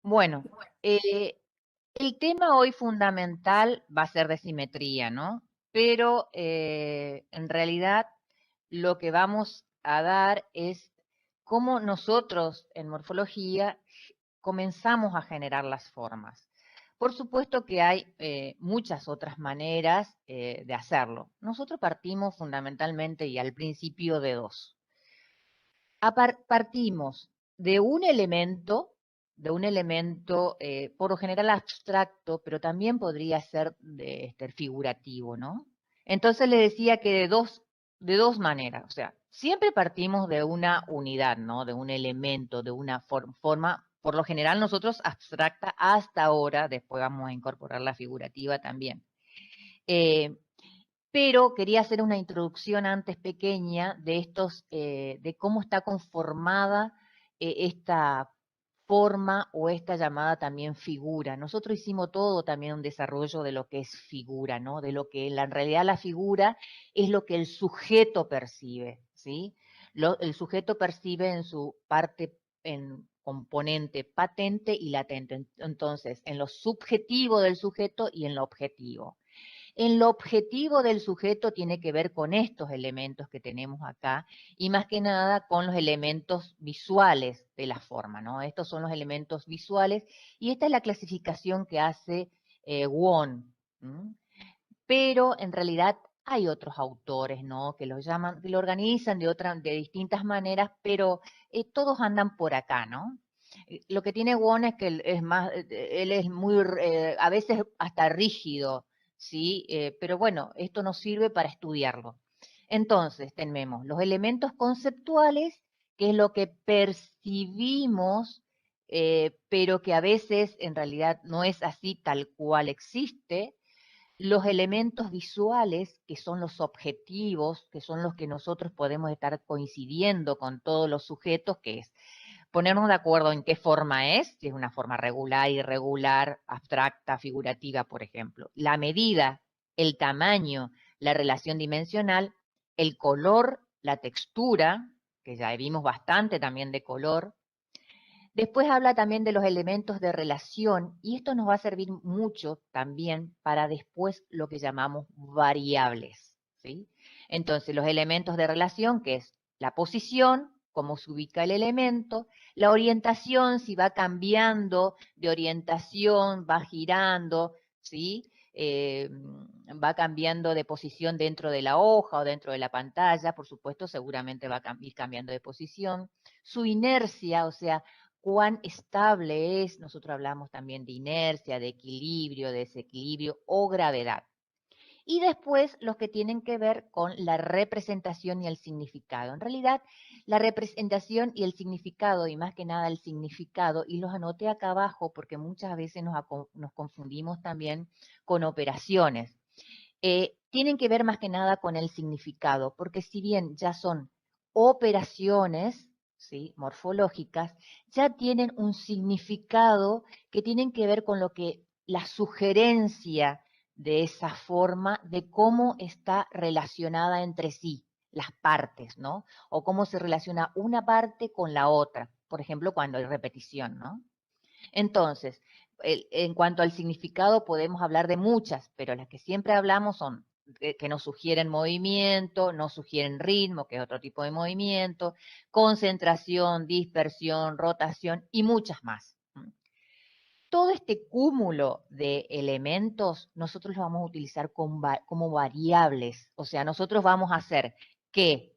Bueno, eh, el tema hoy fundamental va a ser de simetría, ¿no? Pero en realidad lo que vamos a dar es cómo nosotros en morfología comenzamos a generar las formas. Por supuesto que hay muchas otras maneras de hacerlo. Nosotros partimos fundamentalmente y al principio de dos. Partimos de un elemento por lo general abstracto, pero también podría ser figurativo, ¿no? Entonces le decía que de dos maneras, o sea, siempre partimos de una unidad, ¿no? De un elemento, de una forma, por lo general nosotros abstracta hasta ahora, después vamos a incorporar la figurativa también. Eh, pero quería hacer una introducción antes pequeña de de cómo está conformada esta forma o esta llamada también figura. Nosotros hicimos todo también un desarrollo de lo que es figura, ¿no? De lo que en realidad la figura es lo que el sujeto percibe, ¿sí? El sujeto percibe en su parte, en componente patente y latente. Entonces, en lo subjetivo del sujeto y en lo objetivo. En lo objetivo del sujeto tiene que ver con estos elementos que tenemos acá y más que nada con los elementos visuales de la forma, ¿no? Estos son los elementos visuales y esta es la clasificación que hace Won. ¿M? Pero en realidad hay otros autores, ¿no? Que lo llaman, que lo organizan de distintas maneras, pero todos andan por acá, ¿no? Lo que tiene Won es que él es muy, a veces hasta rígido, ¿sí? Pero bueno, esto nos sirve para estudiarlo. Entonces, tenemos los elementos conceptuales, que es lo que percibimos, pero que a veces en realidad no es así tal cual existe. Los elementos visuales, que son los objetivos, que son los que nosotros podemos estar coincidiendo con todos los sujetos, que es ponernos de acuerdo en qué forma es, si es una forma regular, irregular, abstracta, figurativa, por ejemplo. La medida, el tamaño, la relación dimensional, el color, la textura, que ya vimos bastante también de color. Después habla también de los elementos de relación y esto nos va a servir mucho también para después lo que llamamos variables, ¿sí? Entonces, los elementos de relación, que es la posición, cómo se ubica el elemento, la orientación, si va cambiando de orientación, va girando, ¿sí? Va cambiando de posición dentro de la hoja o dentro de la pantalla, por supuesto, seguramente va a ir cambiando de posición. Su inercia, o sea, cuán estable es, nosotros hablamos también de inercia, de equilibrio, de desequilibrio o gravedad. Y después los que tienen que ver con la representación y el significado. En realidad, la representación y el significado, y más que nada el significado, y los anoté acá abajo porque muchas veces nos confundimos también con operaciones. Tienen que ver más que nada con el significado, porque si bien ya son operaciones, ¿sí? Morfológicas, ya tienen un significado que tienen que ver con lo que la sugerencia de esa forma, de cómo está relacionada entre sí las partes, ¿no? O cómo se relaciona una parte con la otra, por ejemplo, cuando hay repetición, ¿no? Entonces, en cuanto al significado podemos hablar de muchas, pero las que siempre hablamos son que nos sugieren movimiento, nos sugieren ritmo, que es otro tipo de movimiento, concentración, dispersión, rotación y muchas más. Todo este cúmulo de elementos nosotros los vamos a utilizar como variables, o sea, nosotros vamos a hacer que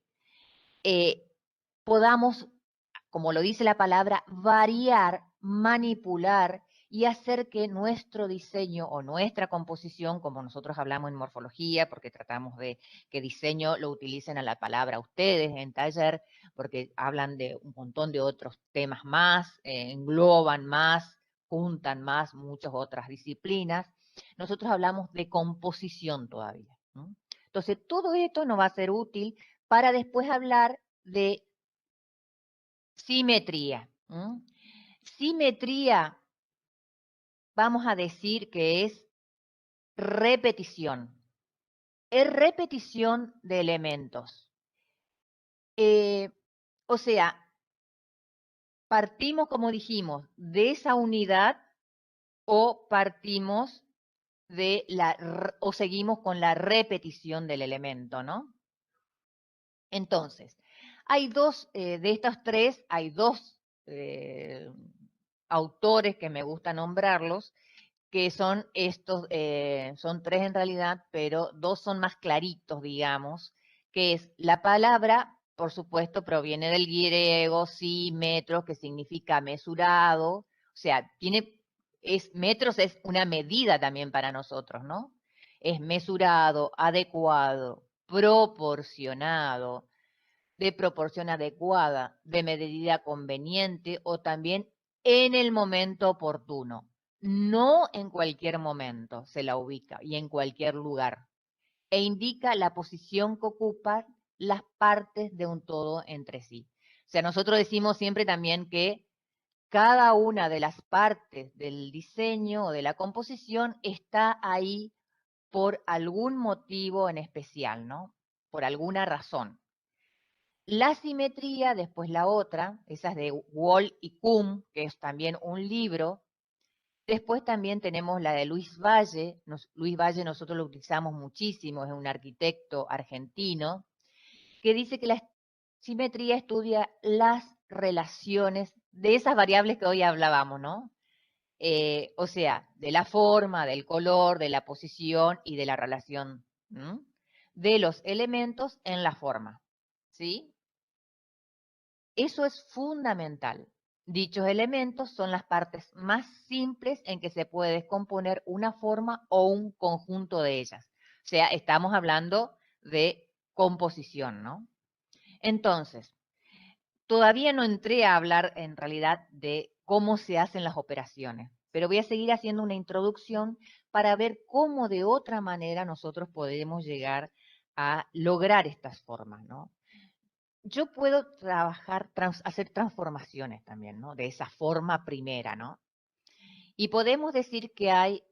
eh, podamos, como lo dice la palabra, variar, manipular y hacer que nuestro diseño o nuestra composición, como nosotros hablamos en morfología, porque tratamos de que diseño lo utilicen a la palabra ustedes en taller, porque hablan de un montón de otros temas más, engloban más, juntan más muchas otras disciplinas. Nosotros hablamos de composición todavía, ¿no? Entonces, todo esto nos va a ser útil para después hablar de simetría. Simetría, vamos a decir que es repetición. Es repetición de elementos. Eh, o sea, partimos, como dijimos, de esa unidad o partimos o seguimos con la repetición del elemento, ¿no? Entonces, hay dos, de estos tres, hay dos autores que me gusta nombrarlos, que son estos, son tres en realidad, pero dos son más claritos, digamos, que es la palabra, por supuesto, proviene del griego, sí, metros, que significa mesurado, o sea, metros es una medida también para nosotros, ¿no? Es mesurado, adecuado, proporcionado, de proporción adecuada, de medida conveniente o también en el momento oportuno. No en cualquier momento se la ubica y en cualquier lugar. E indica la posición que ocupan las partes de un todo entre sí. O sea, nosotros decimos siempre también que cada una de las partes del diseño o de la composición está ahí por algún motivo en especial, ¿no? Por alguna razón. La simetría, después la otra, esa es de Wall y Kuhn, que es también un libro. Después también tenemos la de Luis Valle. Luis Valle nosotros lo utilizamos muchísimo, es un arquitecto argentino, que dice que la simetría estudia las relaciones de esas variables que hoy hablábamos, ¿no? O sea, de la forma, del color, de la posición y de la relación, ¿m? De los elementos en la forma, ¿sí? Eso es fundamental. Dichos elementos son las partes más simples en que se puede descomponer una forma o un conjunto de ellas. O sea, estamos hablando de composición, ¿no? Entonces, todavía no entré a hablar en realidad de cómo se hacen las operaciones, pero voy a seguir haciendo una introducción para ver cómo de otra manera nosotros podemos llegar a lograr estas formas, ¿no? Yo puedo hacer transformaciones también, ¿no? De esa forma primera, ¿no? Y podemos decir que hay,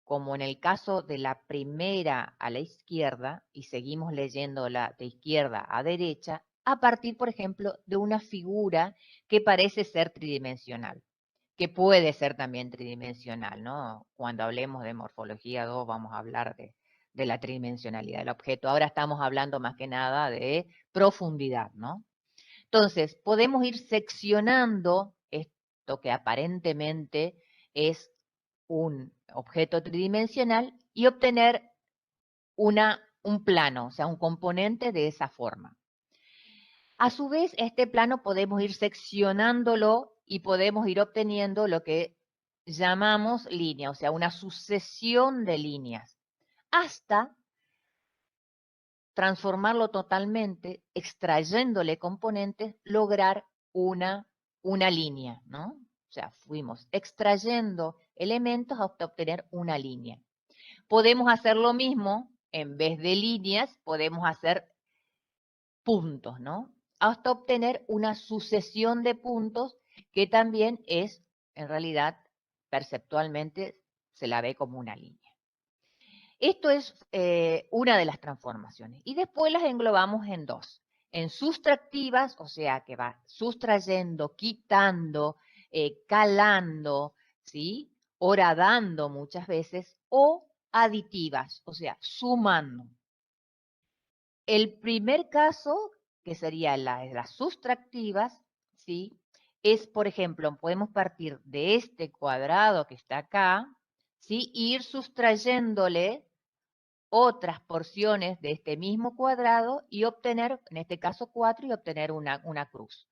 como en el caso de la primera a la izquierda, y seguimos leyéndola de izquierda a derecha, a partir, por ejemplo, de una figura que parece ser tridimensional, que puede ser también tridimensional, ¿no? Cuando hablemos de morfología 2 vamos a hablar de la tridimensionalidad del objeto. Ahora estamos hablando más que nada de profundidad, ¿no? Entonces, podemos ir seccionando esto que aparentemente es un objeto tridimensional y obtener un plano, o sea, un componente de esa forma. A su vez, este plano podemos ir seccionándolo y podemos ir obteniendo lo que llamamos línea, o sea, una sucesión de líneas, hasta transformarlo totalmente, extrayéndole componentes, lograr una línea, ¿no? O sea, fuimos extrayendo elementos hasta obtener una línea. Podemos hacer lo mismo, en vez de líneas, podemos hacer puntos, ¿no? Hasta obtener una sucesión de puntos que también es, en realidad, perceptualmente, se la ve como una línea. Esto es una de las transformaciones. Y después las englobamos en dos. En sustractivas, o sea, que va sustrayendo, quitando, calando, ¿sí? Horadando muchas veces, o aditivas, o sea, sumando. El primer caso, que sería las sustractivas, ¿sí? Es, por ejemplo, podemos partir de este cuadrado que está acá, ¿sí? E ir sustrayéndole otras porciones de este mismo cuadrado y obtener, en este caso 4, y obtener una cruz.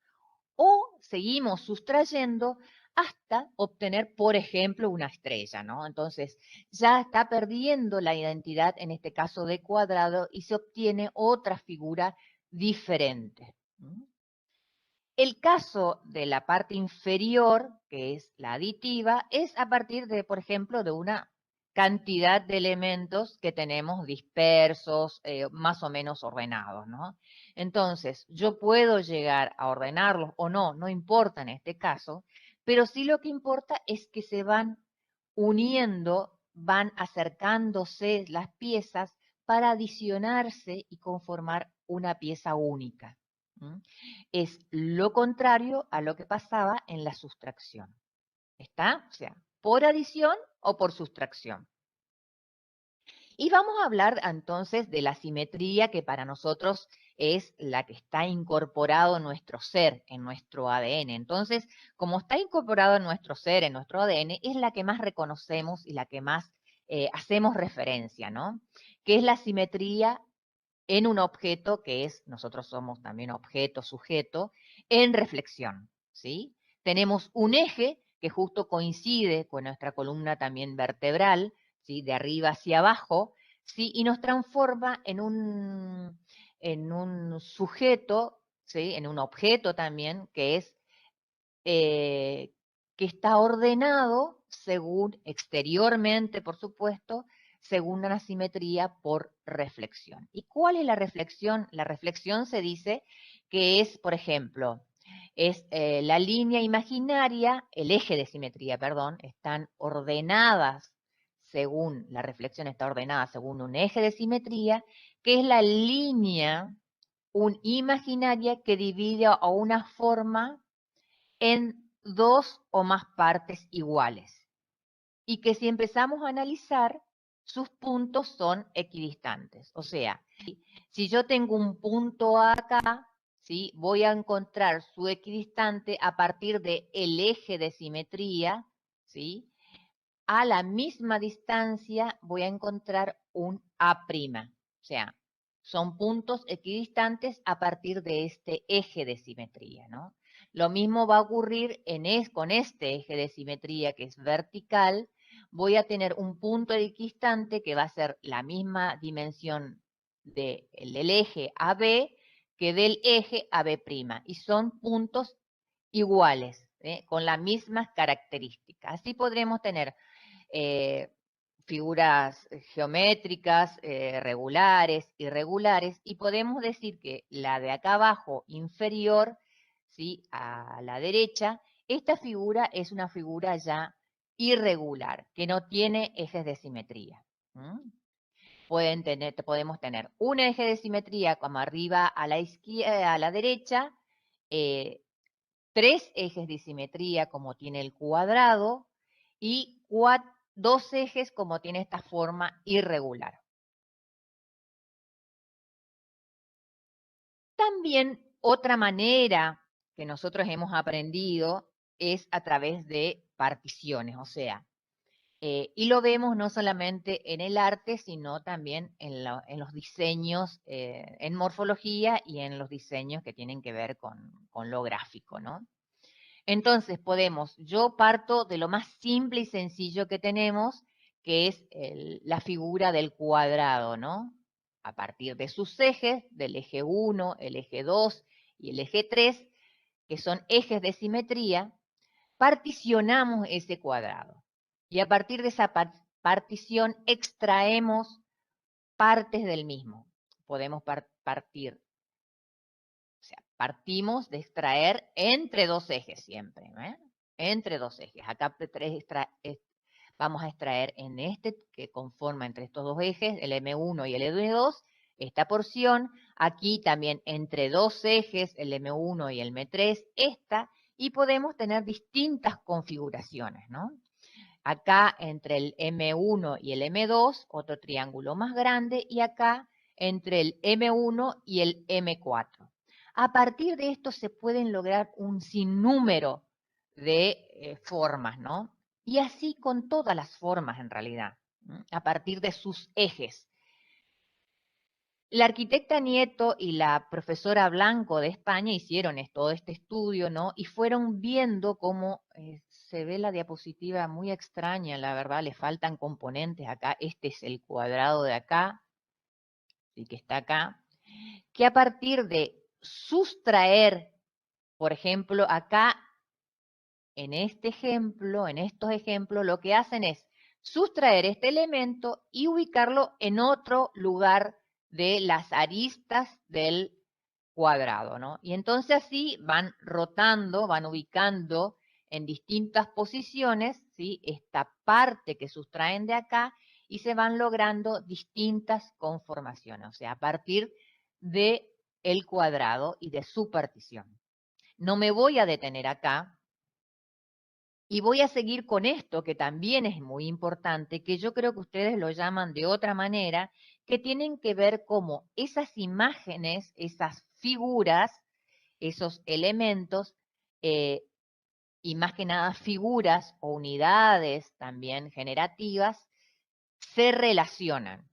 O seguimos sustrayendo hasta obtener, por ejemplo, una estrella, ¿no? Entonces, ya está perdiendo la identidad, en este caso de cuadrado, y se obtiene otra figura diferente. El caso de la parte inferior, que es la aditiva, es a partir de, por ejemplo, de una cantidad de elementos que tenemos dispersos, más o menos ordenados, ¿no? Entonces, yo puedo llegar a ordenarlos o no, no importa en este caso, pero sí lo que importa es que se van uniendo, van acercándose las piezas para adicionarse y conformar una pieza única. ¿Mm? Es lo contrario a lo que pasaba en la sustracción. ¿Está? O sea, por adición o por sustracción. Y vamos a hablar entonces de la simetría que para nosotros es la que está incorporado en nuestro ser, en nuestro ADN. Entonces, como está incorporado en nuestro ser, en nuestro ADN, es la que más reconocemos y la que más hacemos referencia, ¿no? Que es la simetría en un objeto que es, nosotros somos también objeto, sujeto, en reflexión, ¿sí? Tenemos un eje que justo coincide con nuestra columna también vertebral, ¿sí? De arriba hacia abajo, ¿sí? Y nos transforma en un sujeto, ¿sí? En un objeto también, que es que está ordenado según, exteriormente, por supuesto, según una simetría por reflexión. ¿Y cuál es la reflexión? La reflexión se dice que es, por ejemplo, es la línea imaginaria, el eje de simetría, perdón, están ordenadas según, la reflexión está ordenada según un eje de simetría, que es la línea imaginaria que divide a una forma en dos o más partes iguales. Y que si empezamos a analizar, sus puntos son equidistantes. O sea, si yo tengo un punto acá, ¿sí? Voy a encontrar su equidistante a partir del eje de simetría, ¿sí? A la misma distancia voy a encontrar un A'. O sea, son puntos equidistantes a partir de este eje de simetría, ¿no? Lo mismo va a ocurrir con este eje de simetría que es vertical. Voy a tener un punto equidistante que va a ser la misma dimensión del eje AB que del eje AB'. Y son puntos iguales, con las mismas características. Así podremos tener eh, figuras geométricas, regulares, irregulares, y podemos decir que la de acá abajo, inferior, ¿sí? A la derecha, esta figura es una figura ya irregular, que no tiene ejes de simetría. Podemos tener un eje de simetría como arriba a la izquierda, a la derecha, tres ejes de simetría como tiene el cuadrado y dos ejes como tiene esta forma irregular. También otra manera que nosotros hemos aprendido es a través de particiones, o sea, y lo vemos no solamente en el arte, sino también en los diseños, en morfología y en los diseños que tienen que ver con lo gráfico, ¿no? Entonces yo parto de lo más simple y sencillo que tenemos, que es la figura del cuadrado, ¿no? A partir de sus ejes, del eje 1, el eje 2 y el eje 3, que son ejes de simetría, particionamos ese cuadrado. Y a partir de esa partición extraemos partes del mismo. Podemos partir, o sea, partimos de extraer entre dos ejes siempre, ¿eh? Entre dos ejes. Acá vamos a extraer en este que conforma entre estos dos ejes, el M1 y el M2, esta porción. Aquí también entre dos ejes, el M1 y el M3, esta. Y podemos tener distintas configuraciones, ¿no? Acá entre el M1 y el M2, otro triángulo más grande, y acá entre el M1 y el M4. A partir de esto se pueden lograr un sinnúmero de formas, ¿no? Y así con todas las formas en realidad, ¿no? A partir de sus ejes. La arquitecta Nieto y la profesora Blanco de España hicieron todo este estudio, ¿no? Y fueron viendo cómo se ve la diapositiva muy extraña, la verdad, le faltan componentes acá. Este es el cuadrado de acá, sí que está acá, que a partir de sustraer, por ejemplo, acá, en estos ejemplos, lo que hacen es sustraer este elemento y ubicarlo en otro lugar de las aristas del cuadrado, ¿no? Y entonces así van rotando, van ubicando en distintas posiciones, ¿sí? Esta parte que sustraen de acá y se van logrando distintas conformaciones, o sea, a partir de el cuadrado y de su partición. No me voy a detener acá y voy a seguir con esto, que también es muy importante, que yo creo que ustedes lo llaman de otra manera, que tienen que ver cómo esas imágenes, esas figuras, esos elementos, y más que nada figuras o unidades también generativas, se relacionan,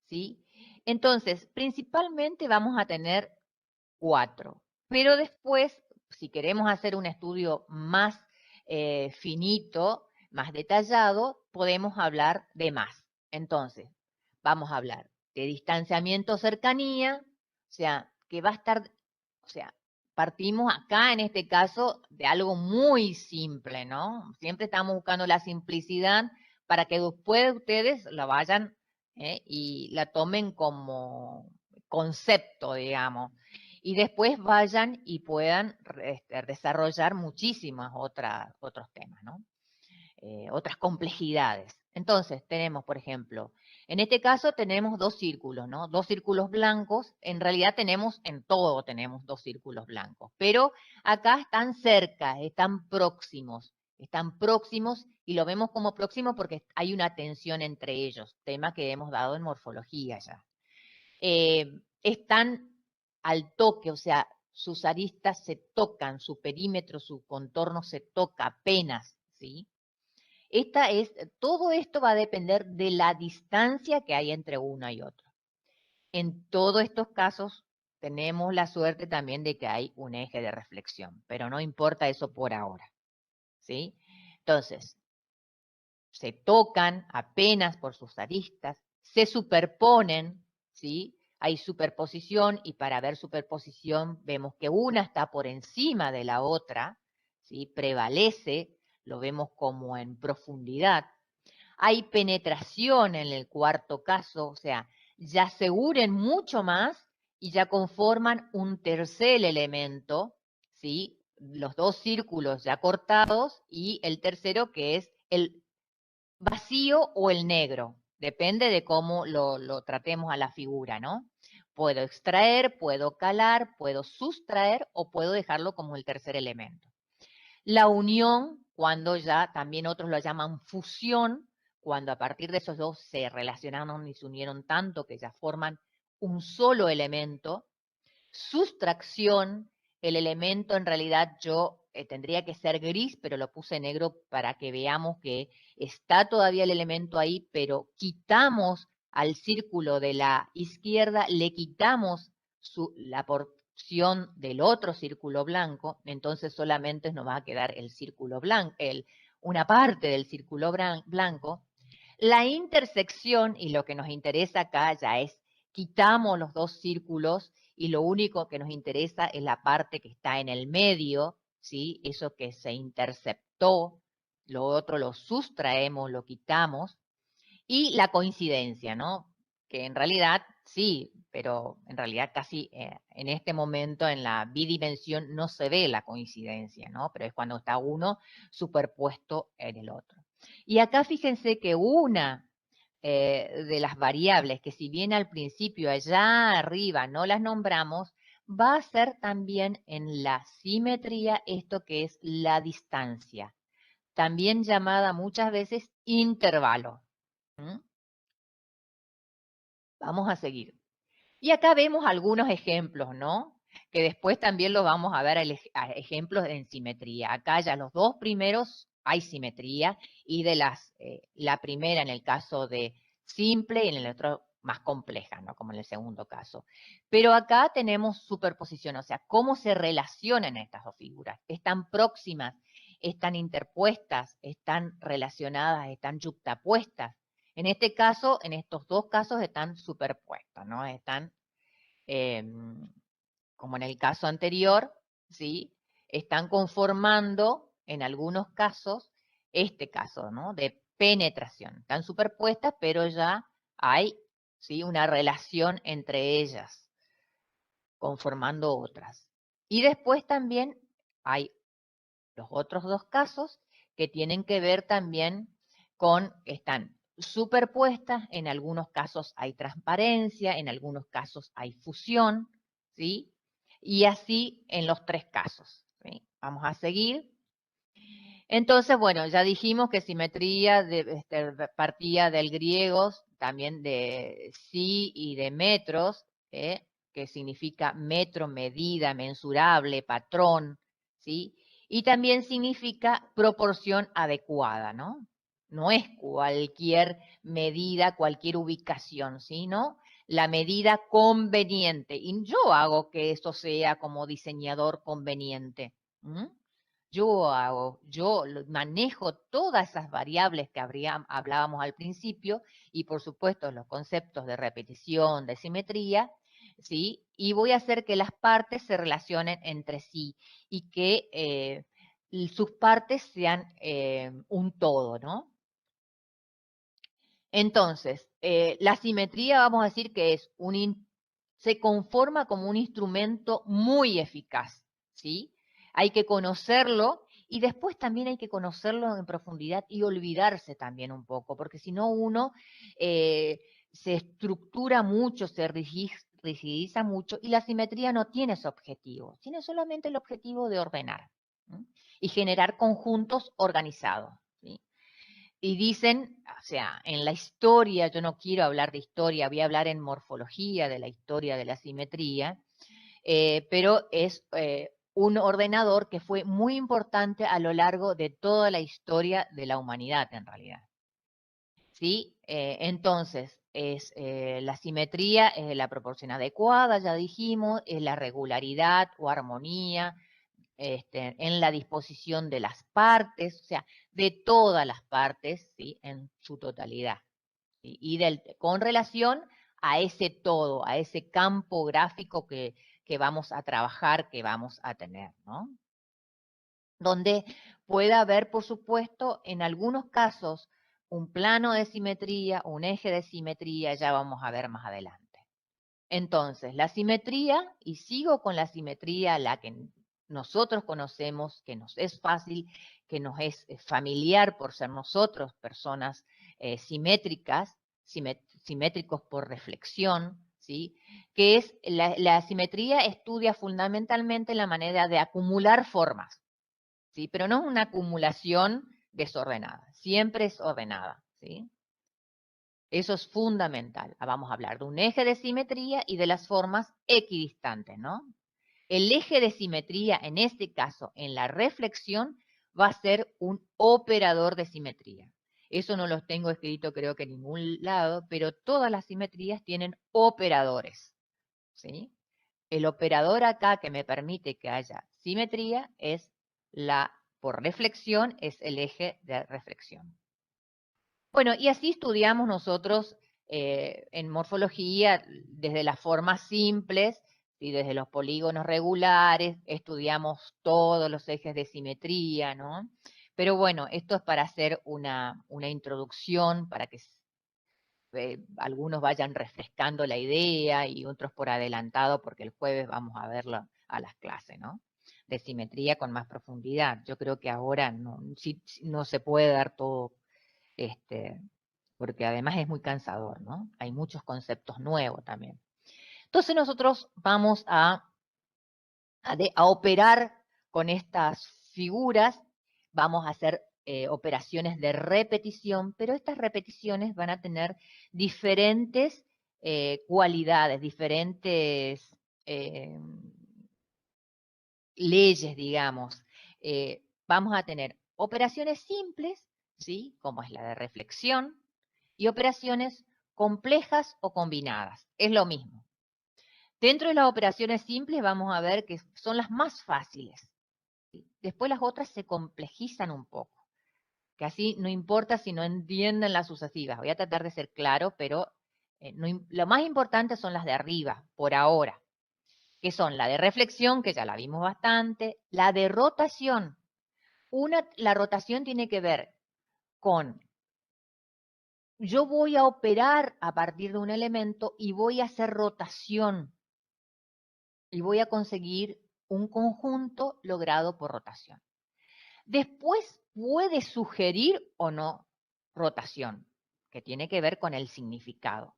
¿sí? Entonces, principalmente vamos a tener 4, pero después, si queremos hacer un estudio más finito, más detallado, podemos hablar de más. Entonces, vamos a hablar de distanciamiento, cercanía, o sea, que va a estar, o sea, partimos acá en este caso de algo muy simple, ¿no? Siempre estamos buscando la simplicidad para que después ustedes la vayan y la tomen como concepto, digamos. Y después vayan y puedan desarrollar muchísimas otros temas, ¿no? Otras complejidades. Entonces, tenemos, por ejemplo, en este caso tenemos dos círculos, ¿no? Dos círculos blancos. En realidad en todo tenemos dos círculos blancos, pero acá están cerca, están próximos y lo vemos como próximo porque hay una tensión entre ellos, tema que hemos dado en morfología ya. Están al toque, o sea, sus aristas se tocan, su perímetro, su contorno se toca apenas, ¿sí? Todo esto va a depender de la distancia que hay entre uno y otro. En todos estos casos tenemos la suerte también de que hay un eje de reflexión, pero no importa eso por ahora, ¿sí? Entonces, se tocan apenas por sus aristas, se superponen, ¿sí? Hay superposición y para ver superposición vemos que una está por encima de la otra, ¿sí? Prevalece, lo vemos como en profundidad. Hay penetración en el cuarto caso, o sea, ya aseguren mucho más y ya conforman un tercer elemento, ¿sí? Los dos círculos ya cortados y el tercero que es el vacío o el negro, depende de cómo lo tratemos a la figura, ¿no? Puedo extraer, puedo calar, puedo sustraer o puedo dejarlo como el tercer elemento. La unión, cuando ya también otros lo llaman fusión, cuando a partir de esos dos se relacionaron y se unieron tanto que ya forman un solo elemento. Sustracción, el elemento en realidad yo tendría que ser gris, pero lo puse negro para que veamos que está todavía el elemento ahí, pero quitamos al círculo de la izquierda, le quitamos la porción del otro círculo blanco, entonces solamente nos va a quedar el círculo blanco, una parte del círculo blanco. La intersección, y lo que nos interesa acá ya es, quitamos los dos círculos y lo único que nos interesa es la parte que está en el medio, ¿sí? Eso que se interceptó, lo otro lo sustraemos, lo quitamos, y la coincidencia, ¿no? Que en realidad sí, pero en realidad casi en este momento en la bidimensión no se ve la coincidencia, ¿no? Pero es cuando está uno superpuesto en el otro. Y acá fíjense que una de las variables que si bien al principio allá arriba no las nombramos, va a ser también en la simetría esto que es la distancia, también llamada muchas veces intervalo. ¿Mm? Vamos a seguir. Y acá vemos algunos ejemplos, ¿no? Que después también los vamos a ver ejemplos en simetría. Acá ya los dos primeros hay simetría y de la primera en el caso de simple y en el otro más compleja, ¿no? Como en el segundo caso. Pero acá tenemos superposición, o sea, cómo se relacionan estas dos figuras. Están próximas, están interpuestas, están relacionadas, están yuxtapuestas. En este caso, en estos dos casos están superpuestos, ¿no? Están, eh, como en el caso anterior, ¿sí? Están conformando, en algunos casos, este caso, ¿no? De penetración. Están superpuestas, pero ya hay, ¿sí? Una relación entre ellas, conformando otras. Y después también hay los otros dos casos que tienen que ver también están superpuestas, en algunos casos hay transparencia, en algunos casos hay fusión, ¿sí? Y así en los tres casos, ¿sí? Vamos a seguir. Entonces, bueno, ya dijimos que simetría partía del griego, también de sí y de metros, que significa metro, medida, mensurable, patrón, ¿sí? Y también significa proporción adecuada, ¿no? No es cualquier medida, cualquier ubicación, sino la medida conveniente. Y yo hago que eso sea como diseñador conveniente. Yo manejo todas esas variables que hablábamos al principio y por supuesto los conceptos de repetición, de simetría, ¿sí? Y voy a hacer que las partes se relacionen entre sí y que sus partes sean un todo, ¿no? Entonces, la simetría vamos a decir que es se conforma como un instrumento muy eficaz, ¿sí? Hay que conocerlo y después también hay que conocerlo en profundidad y olvidarse también un poco, porque si no uno se estructura mucho, se rigidiza mucho y la simetría no tiene ese objetivo, tiene solamente el objetivo de ordenar, ¿sí? Y generar conjuntos organizados, ¿sí? Y dicen, o sea, en la historia, yo no quiero hablar de historia, voy a hablar en morfología de la historia de la simetría, pero es un ordenador que fue muy importante a lo largo de toda la historia de la humanidad, en realidad. ¿Sí? Entonces, la simetría es la proporción adecuada, ya dijimos, es la regularidad o armonía, en la disposición de las partes, o sea, de todas las partes, ¿sí? En su totalidad. ¿Sí? Y con relación a ese todo, a ese campo gráfico que vamos a trabajar, que vamos a tener, ¿no? Donde puede haber, por supuesto, en algunos casos, un plano de simetría, un eje de simetría, ya vamos a ver más adelante. Entonces, la simetría, y sigo con la simetría, la que nosotros conocemos, que nos es fácil, que nos es familiar por ser nosotros personas simétricas, simétricos por reflexión, ¿sí? Que es la simetría estudia fundamentalmente la manera de acumular formas, ¿sí? Pero no es una acumulación desordenada, siempre es ordenada, ¿sí? Eso es fundamental. Vamos a hablar de un eje de simetría y de las formas equidistantes, ¿no? El eje de simetría, en este caso, en la reflexión, va a ser un operador de simetría. Eso no lo tengo escrito creo que en ningún lado, pero todas las simetrías tienen operadores, ¿sí? El operador acá que me permite que haya simetría es por reflexión, es el eje de reflexión. Bueno, y así estudiamos nosotros en morfología desde las formas simples y desde los polígonos regulares, estudiamos todos los ejes de simetría, ¿no? Pero bueno, esto es para hacer una introducción, para que algunos vayan refrescando la idea y otros por adelantado, porque el jueves vamos a verlo a las clases, ¿no? De simetría con más profundidad. Yo creo que ahora no se puede dar todo este, porque además es muy cansador, ¿no? Hay muchos conceptos nuevos también. Entonces nosotros vamos a operar con estas figuras, vamos a hacer operaciones de repetición, pero estas repeticiones van a tener diferentes cualidades, diferentes leyes, digamos. Vamos a tener operaciones simples, ¿sí? Como es la de reflexión, y operaciones complejas o combinadas. Es lo mismo. Dentro de las operaciones simples vamos a ver que son las más fáciles. ¿Sí? Después las otras se complejizan un poco, que así no importa si no entienden las sucesivas. Voy a tratar de ser claro, pero lo más importante son las de arriba, por ahora, que son la de reflexión, que ya la vimos bastante, la de rotación. La rotación tiene que ver con yo voy a operar a partir de un elemento y voy a hacer rotación y voy a conseguir un conjunto logrado por rotación. Después puede sugerir o no rotación, que tiene que ver con el significado,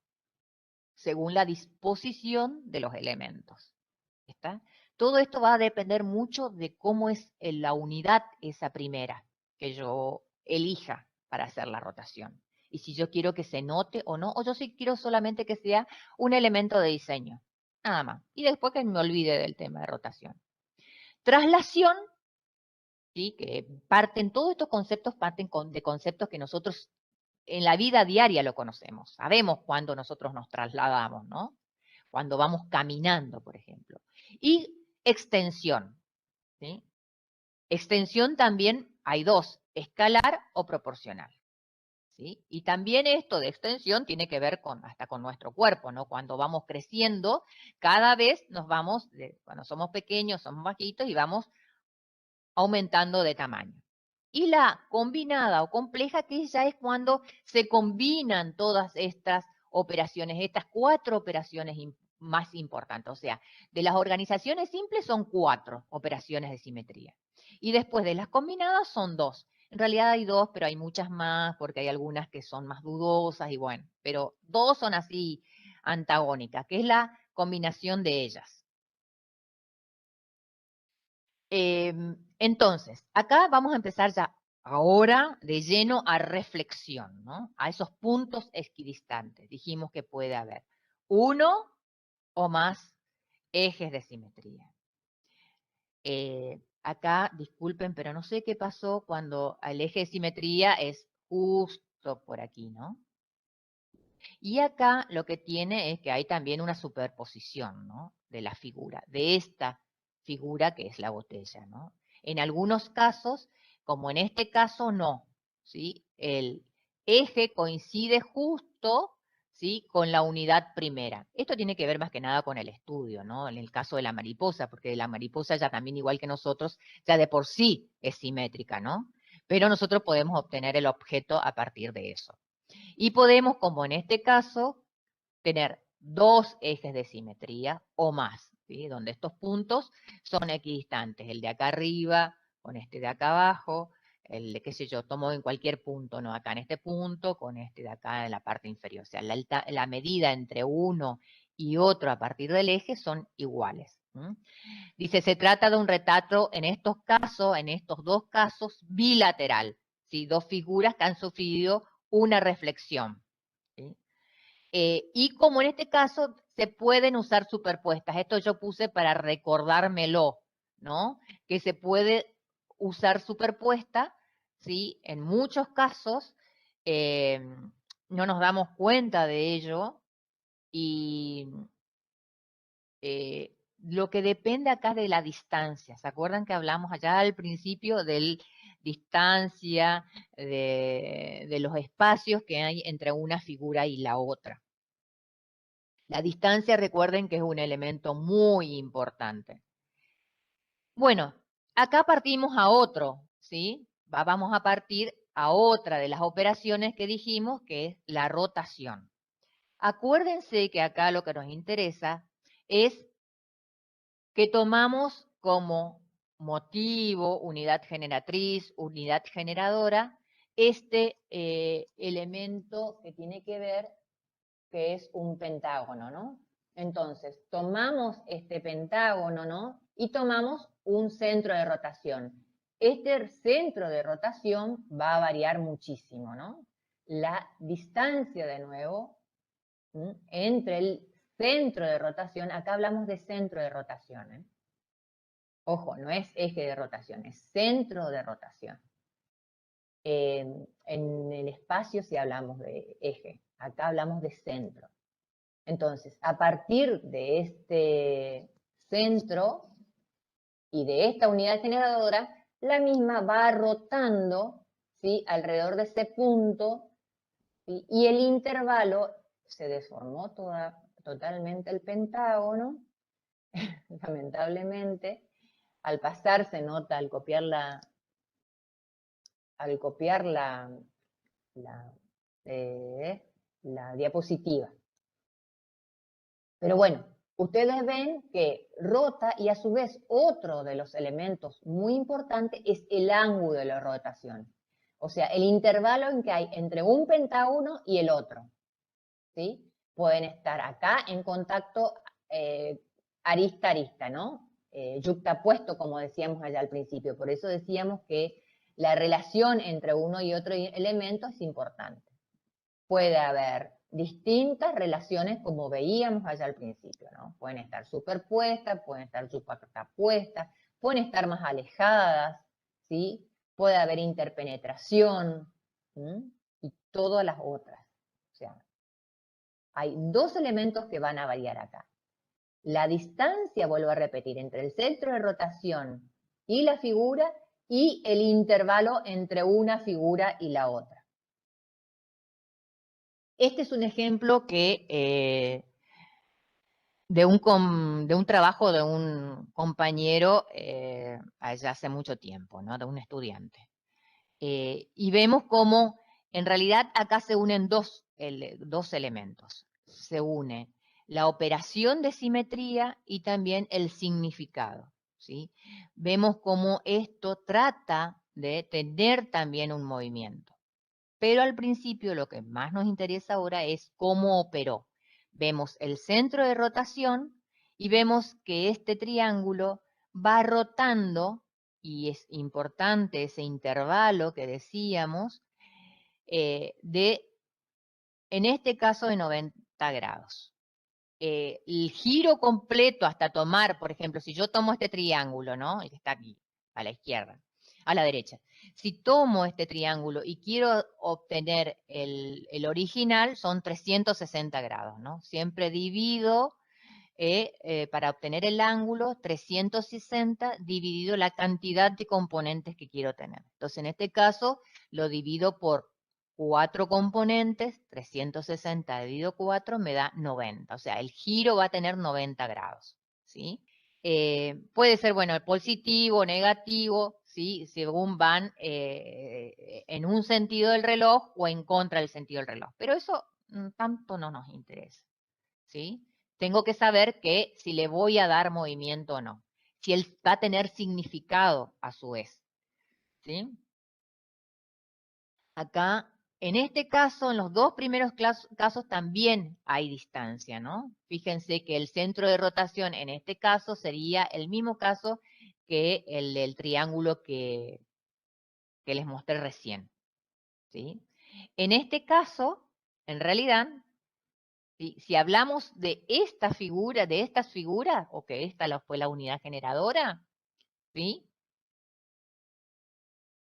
según la disposición de los elementos. superpuesta, todo esto va a depender mucho de cómo es la unidad esa primera que yo elija para hacer la rotación. Y si yo quiero que se note o no, o yo sí quiero solamente que sea un elemento de diseño. Nada más. Y después que me olvide del tema de rotación. Traslación, ¿sí? Que todos estos conceptos parten de conceptos que nosotros en la vida diaria lo conocemos. Sabemos cuándo nosotros nos trasladamos, ¿no? Cuando vamos caminando, por ejemplo. Y extensión, ¿sí? Extensión también hay dos, escalar o proporcional. ¿Sí? Y también esto de extensión tiene que ver hasta con nuestro cuerpo, ¿no? Cuando vamos creciendo, cada vez nos vamos, cuando somos pequeños, somos bajitos y vamos aumentando de tamaño. Y la combinada o compleja, que ya es cuando se combinan todas estas operaciones, estas 4 operaciones más importantes. O sea, de las organizaciones simples son 4 operaciones de simetría. Y después de las combinadas son 2. En realidad hay 2, pero hay muchas más, porque hay algunas que son más dudosas y bueno, pero 2 son así antagónicas, que es la combinación de ellas. Entonces, acá vamos a empezar ya ahora de lleno a reflexión, ¿no? A esos puntos equidistantes. Dijimos que puede haber uno o más ejes de simetría. Acá, disculpen, pero no sé qué pasó cuando el eje de simetría es justo por aquí, ¿no? Y acá lo que tiene es que hay también una superposición, ¿no? De la figura, de esta figura que es la botella, ¿no? En algunos casos, como en este caso, no, ¿sí? El eje coincide justo, ¿sí? Con la unidad primera. Esto tiene que ver más que nada con el estudio, ¿no? En el caso de la mariposa, porque la mariposa ya también, igual que nosotros, ya de por sí es simétrica, ¿no? Pero nosotros podemos obtener el objeto a partir de eso. Y podemos, como en este caso, tener 2 ejes de simetría o más, ¿sí? Donde estos puntos son equidistantes. El de acá arriba con este de acá abajo, el de, qué sé yo, tomo en cualquier punto, ¿no? Acá en este punto con este de acá en la parte inferior. O sea, la medida entre uno y otro a partir del eje son iguales. Dice, se trata de un retrato en estos casos, en estos 2 casos, bilateral. ¿Sí? 2 figuras que han sufrido una reflexión. ¿Sí? Y como en este caso se pueden usar superpuestas, esto yo puse para recordármelo, ¿no? Que se puede usar superpuesta, ¿sí? En muchos casos no nos damos cuenta de ello y lo que depende acá de la distancia. ¿Se acuerdan que hablamos allá al principio de distancia, de los espacios que hay entre una figura y la otra? La distancia, recuerden que es un elemento muy importante. Bueno, acá partimos a otro, ¿sí? Vamos a partir a otra de las operaciones que dijimos, que es la rotación. Acuérdense que acá lo que nos interesa es que tomamos como motivo, unidad generatriz, unidad generadora, este elemento que tiene que ver, que es un pentágono, ¿no? Entonces, tomamos este pentágono, ¿no? Y tomamos un centro de rotación. Este centro de rotación va a variar muchísimo, ¿no? La distancia, de nuevo, entre el centro de rotación, acá hablamos de centro de rotación, ¿eh? Ojo, no es eje de rotación, es centro de rotación. En el espacio sí hablamos de eje, acá hablamos de centro. Entonces, a partir de este centro y de esta unidad generadora, la misma va rotando, ¿sí? Alrededor de ese punto, ¿sí? Y el intervalo se deformó totalmente el pentágono, lamentablemente. Al pasar se nota, al copiar la diapositiva. Pero bueno, ustedes ven que rota y a su vez otro de los elementos muy importantes es el ángulo de la rotación. O sea, el intervalo en que hay entre un pentágono y el otro. ¿Sí? Pueden estar acá en contacto arista a arista, ¿no? Yuxtapuesto, como decíamos allá al principio. Por eso decíamos que la relación entre uno y otro elemento es importante. Puede haber distintas relaciones como veíamos allá al principio, ¿no? Pueden estar superpuestas, pueden estar yuxtapuestas, pueden estar más alejadas, ¿sí? Puede haber interpenetración, ¿sí? Y todas las otras. O sea, hay dos elementos que van a variar acá. La distancia, vuelvo a repetir, entre el centro de rotación y la figura y el intervalo entre una figura y la otra. Este es un ejemplo que de un trabajo de un compañero allá hace mucho tiempo, ¿no? De un estudiante. Y vemos cómo en realidad acá se unen dos elementos. Se une la operación de simetría y también el significado, ¿sí? Vemos cómo esto trata de tener también un movimiento. Pero al principio lo que más nos interesa ahora es cómo operó. Vemos el centro de rotación y vemos que este triángulo va rotando, y es importante ese intervalo que decíamos, en este caso de 90 grados. El giro completo hasta tomar, por ejemplo, si yo tomo este triángulo, ¿no? El que está aquí, a la izquierda, a la derecha. Si tomo este triángulo y quiero obtener el original, son 360 grados, ¿no? Siempre divido, para obtener el ángulo, 360 dividido la cantidad de componentes que quiero tener. Entonces, en este caso, lo divido por 4 componentes, 360 dividido 4 me da 90. O sea, el giro va a tener 90 grados, ¿sí? Puede ser, bueno, positivo, negativo, ¿sí? Según van en un sentido del reloj o en contra del sentido del reloj. Pero eso tanto no nos interesa, ¿sí? Tengo que saber que si le voy a dar movimiento o no. Si él va a tener significado a su vez, ¿sí? Acá, en este caso, en los dos primeros casos también hay distancia, ¿no? Fíjense que el centro de rotación en este caso sería el mismo caso que el del triángulo que les mostré recién, ¿sí? En este caso, en realidad, si hablamos de esta figura, de estas figuras, o que esta fue la unidad generadora, ¿sí?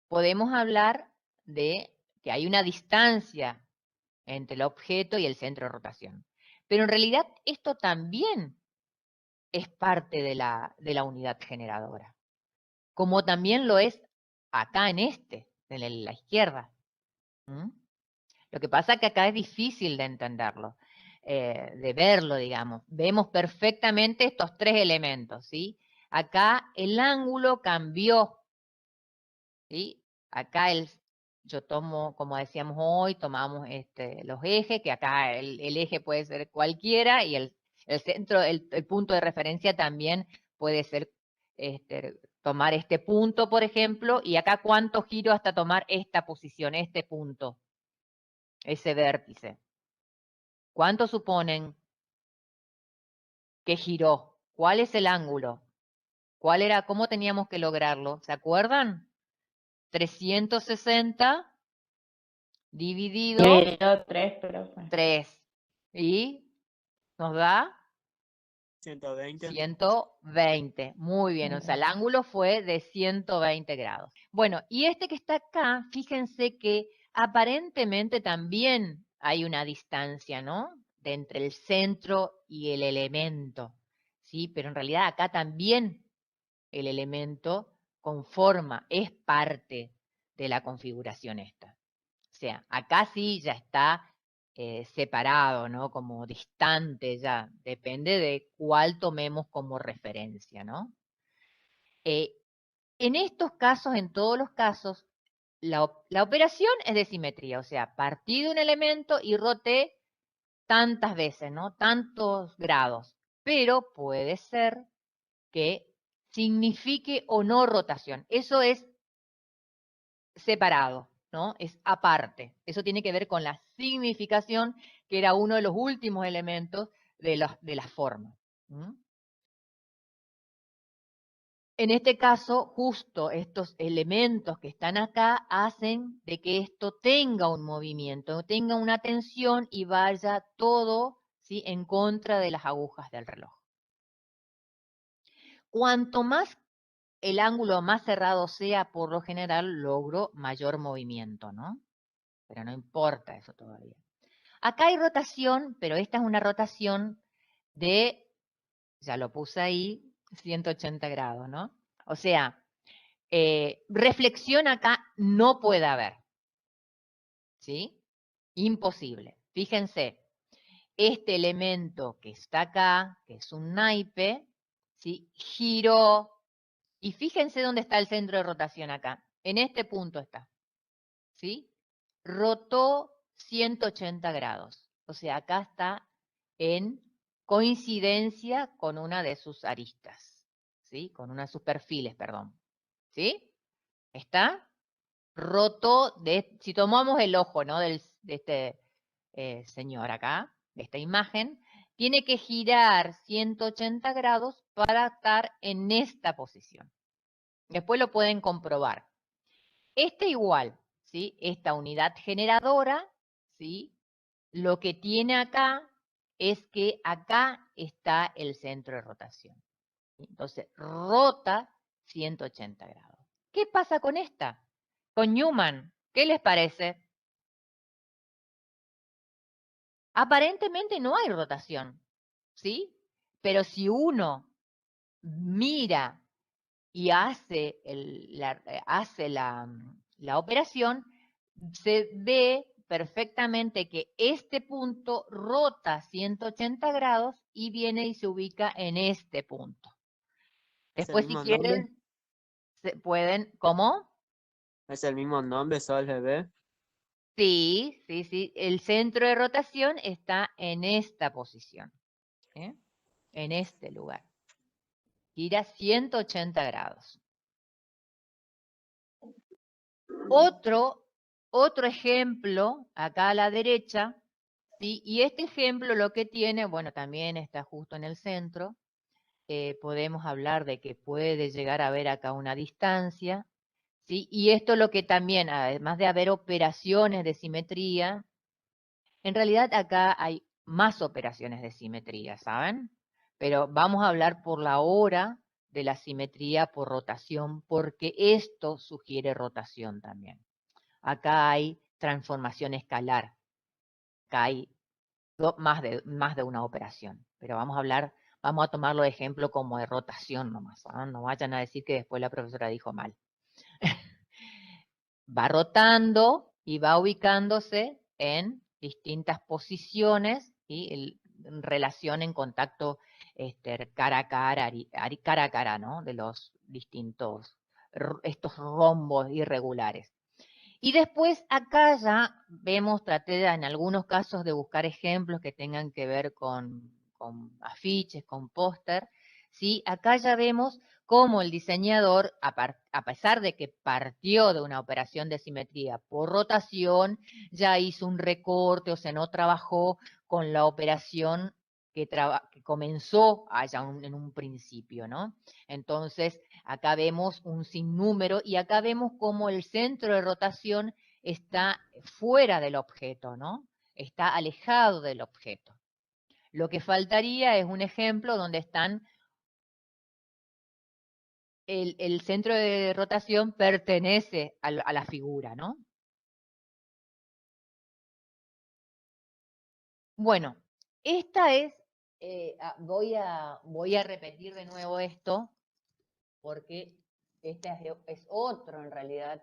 Podemos hablar de que hay una distancia entre el objeto y el centro de rotación. Pero en realidad esto también es parte de la unidad generadora, como también lo es acá en la izquierda. ¿Mm? Lo que pasa es que acá es difícil de entenderlo, de verlo, digamos. Vemos perfectamente estos tres elementos, ¿sí? Acá el ángulo cambió, ¿sí? Acá yo tomo, como decíamos hoy, tomamos los ejes, que acá el eje puede ser cualquiera, y el centro, el punto de referencia también puede ser tomar este punto, por ejemplo, y acá cuánto giro hasta tomar esta posición, este punto, ese vértice. ¿Cuánto suponen que giró? ¿Cuál es el ángulo? ¿Cuál era? ¿Cómo teníamos que lograrlo? ¿Se acuerdan? 360 dividido Dividido 3, profe. 3. ¿Y nos da? 120. 120. Muy bien, o sea, el ángulo fue de 120 grados. Bueno, y este que está acá, fíjense que aparentemente también hay una distancia, ¿no? De entre el centro y el elemento, ¿sí? Pero en realidad acá también el elemento conforma, es parte de la configuración esta. O sea, acá sí ya está separado, ¿no? Como distante ya, depende de cuál tomemos como referencia, ¿no? En estos casos, en todos los casos, la operación es de simetría, o sea, partí de un elemento y roté tantas veces, ¿no? Tantos grados, pero puede ser que signifique o no rotación. Eso es separado, ¿no? Es aparte. Eso tiene que ver con la significación, que era uno de los últimos elementos de la forma. En este caso, justo estos elementos que están acá hacen de que esto tenga un movimiento, tenga una tensión y vaya todo, ¿sí?, en contra de las agujas del reloj. Cuanto más el ángulo más cerrado sea, por lo general logro mayor movimiento, ¿no? Pero no importa eso todavía. Acá hay rotación, pero esta es una rotación de, ya lo puse ahí, 180 grados, ¿no? O sea, reflexión acá no puede haber, ¿sí? Imposible. Fíjense, este elemento que está acá, que es un naipe, ¿sí?, giró, y fíjense dónde está el centro de rotación acá. En este punto está, ¿sí? Rotó 180 grados. O sea, acá está en coincidencia con una de sus aristas, ¿sí? Con una de sus perfiles, perdón. ¿Sí? ¿Está? Rotó, si tomamos el ojo, ¿no?, de este señor acá, de esta imagen, tiene que girar 180 grados para estar en esta posición. Después lo pueden comprobar. Este igual, ¿sí? Esta unidad generadora, ¿sí?, lo que tiene acá es que acá está el centro de rotación. Entonces, rota 180 grados. ¿Qué pasa con esta? Con Newman, ¿qué les parece? Aparentemente no hay rotación, ¿sí? Pero si uno mira y hace la operación, se ve perfectamente que este punto rota 180 grados y viene y se ubica en este punto. ¿Es el Después, si mismo nombre? quieren, se pueden, ¿cómo? ¿Es el mismo nombre, Sol GB? Sí, sí, sí. El centro de rotación está en esta posición, ¿eh? En este lugar. Gira 180 grados. Otro ejemplo, acá a la derecha, ¿sí? Y este ejemplo lo que tiene, bueno, también está justo en el centro. Podemos hablar de que puede llegar a haber acá una distancia, ¿sí? Y esto lo que también, además de haber operaciones de simetría, en realidad acá hay más operaciones de simetría, ¿saben? Pero vamos a hablar por la hora de la simetría por rotación, porque esto sugiere rotación también. Acá hay transformación escalar, acá hay más de una operación, pero vamos a tomarlo de ejemplo como de rotación nomás, ¿no? No vayan a decir que después la profesora dijo mal. Va rotando y va ubicándose en distintas posiciones y en relación, en contacto cara a cara, ¿no?, de los distintos, estos rombos irregulares. Y después acá ya vemos, traté en algunos casos de buscar ejemplos que tengan que ver con afiches, con póster, ¿sí? Acá ya vemos cómo el diseñador, a pesar de que partió de una operación de simetría por rotación, ya hizo un recorte, o sea, no trabajó con la operación que comenzó allá en un principio, ¿no? Entonces, acá vemos un sinnúmero y acá vemos cómo el centro de rotación está fuera del objeto, ¿no? Está alejado del objeto. Lo que faltaría es un ejemplo donde están el centro de rotación pertenece a la figura, ¿no? Bueno, esta es, voy a repetir de nuevo esto, porque este es otro en realidad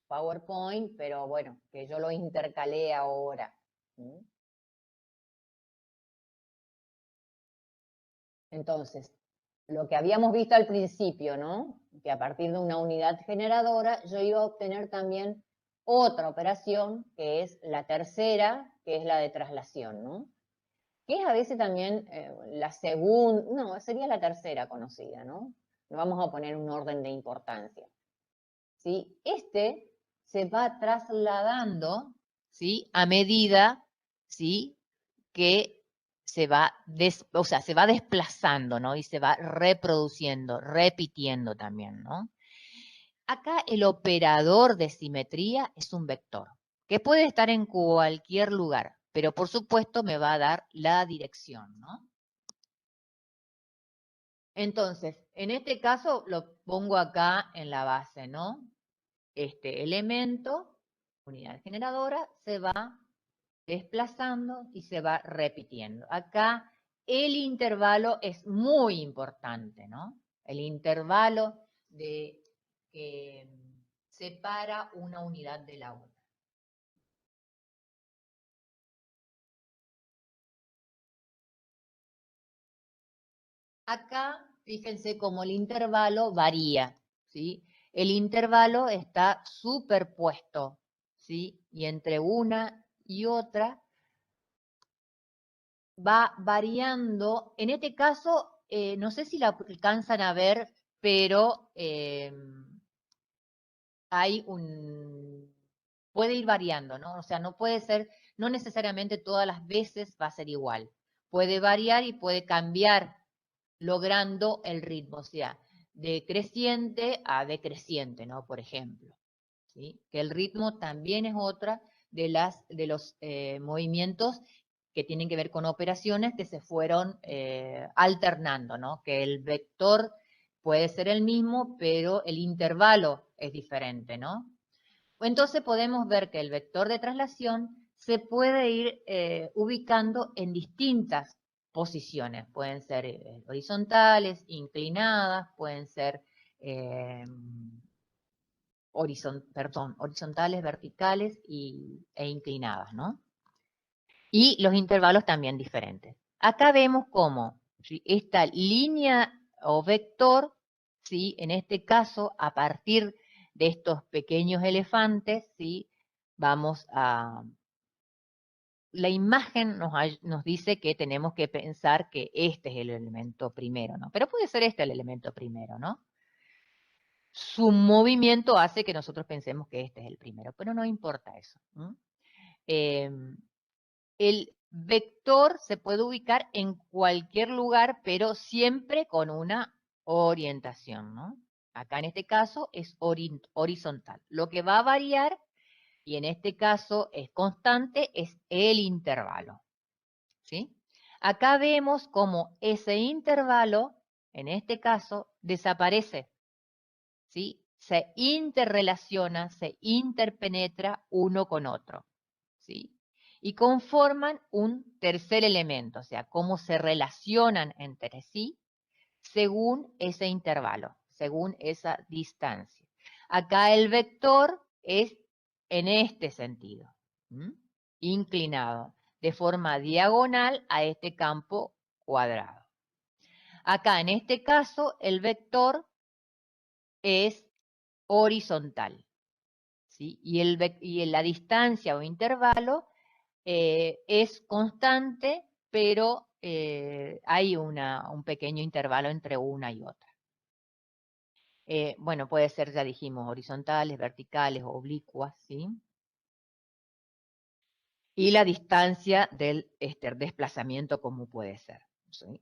PowerPoint, pero bueno, que yo lo intercalé ahora. Entonces, lo que habíamos visto al principio, ¿no?, que a partir de una unidad generadora yo iba a obtener también otra operación, que es la tercera, que es la de traslación, ¿no? Que es a veces también la segunda, no, sería la tercera conocida, ¿no? No vamos a poner un orden de importancia, ¿sí? Este se va trasladando, ¿sí?, a medida, ¿sí?, que se va, se va desplazando, ¿no? Y se va reproduciendo, repitiendo también, ¿no? Acá el operador de simetría es un vector, que puede estar en cualquier lugar, pero por supuesto me va a dar la dirección, ¿no? Entonces, en este caso lo pongo acá en la base, ¿no? Este elemento, unidad generadora, se va desplazando y se va repitiendo. Acá el intervalo es muy importante, ¿no? El intervalo que separa una unidad de la otra. Acá, fíjense cómo el intervalo varía, ¿sí? El intervalo está superpuesto, ¿sí? Y entre una y otra va variando. En este caso, no sé si la alcanzan a ver, pero puede ir variando, ¿no? O sea, no puede ser, no necesariamente todas las veces va a ser igual. Puede variar y puede cambiar logrando el ritmo, o sea, de creciente a decreciente, ¿no? Por ejemplo, ¿sí? Que el ritmo también es otra de los movimientos que tienen que ver con operaciones que se fueron alternando, ¿no? Que el vector puede ser el mismo, pero el intervalo es diferente, ¿no? Entonces podemos ver que el vector de traslación se puede ir ubicando en distintas posiciones. Pueden ser horizontales, inclinadas, pueden ser horizontales, verticales e inclinadas, ¿no? Y los intervalos también diferentes. Acá vemos cómo, ¿sí?, esta línea o vector, ¿sí?, en este caso, a partir de estos pequeños elefantes, ¿sí?, vamos a... La imagen nos dice que tenemos que pensar que este es el elemento primero, ¿no? Pero puede ser este el elemento primero, ¿no? Su movimiento hace que nosotros pensemos que este es el primero, pero no importa eso. El vector se puede ubicar en cualquier lugar, pero siempre con una orientación, ¿no? Acá en este caso es horizontal. Lo que va a variar, y en este caso es constante, es el intervalo, ¿sí? Acá vemos cómo ese intervalo, en este caso, desaparece, ¿sí? Se interrelaciona, se interpenetra uno con otro, ¿sí? Y conforman un tercer elemento, o sea, cómo se relacionan entre sí según ese intervalo, según esa distancia. Acá el vector es en este sentido, inclinado, de forma diagonal a este campo cuadrado. Acá en este caso el vector es horizontal, ¿sí? Y la distancia o intervalo es constante, pero hay un pequeño intervalo entre una y otra. Bueno, puede ser, ya dijimos, horizontales, verticales, oblicuas, ¿sí? Y la distancia del desplazamiento, como puede ser, ¿sí?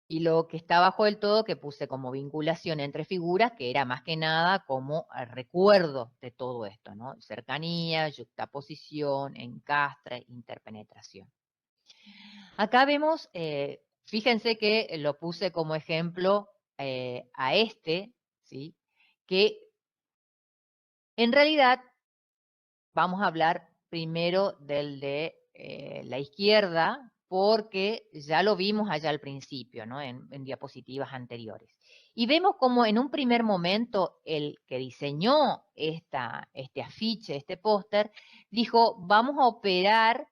Y lo que está abajo del todo, que puse como vinculación entre figuras, que era más que nada como recuerdo de todo esto, ¿no? Cercanía, yuxtaposición, encastre, interpenetración. Acá vemos, fíjense que lo puse como ejemplo a este, ¿sí? Que en realidad vamos a hablar primero del de la izquierda, porque ya lo vimos allá al principio, ¿no? En diapositivas anteriores. Y vemos como en un primer momento el que diseñó este afiche, este póster, dijo, vamos a operar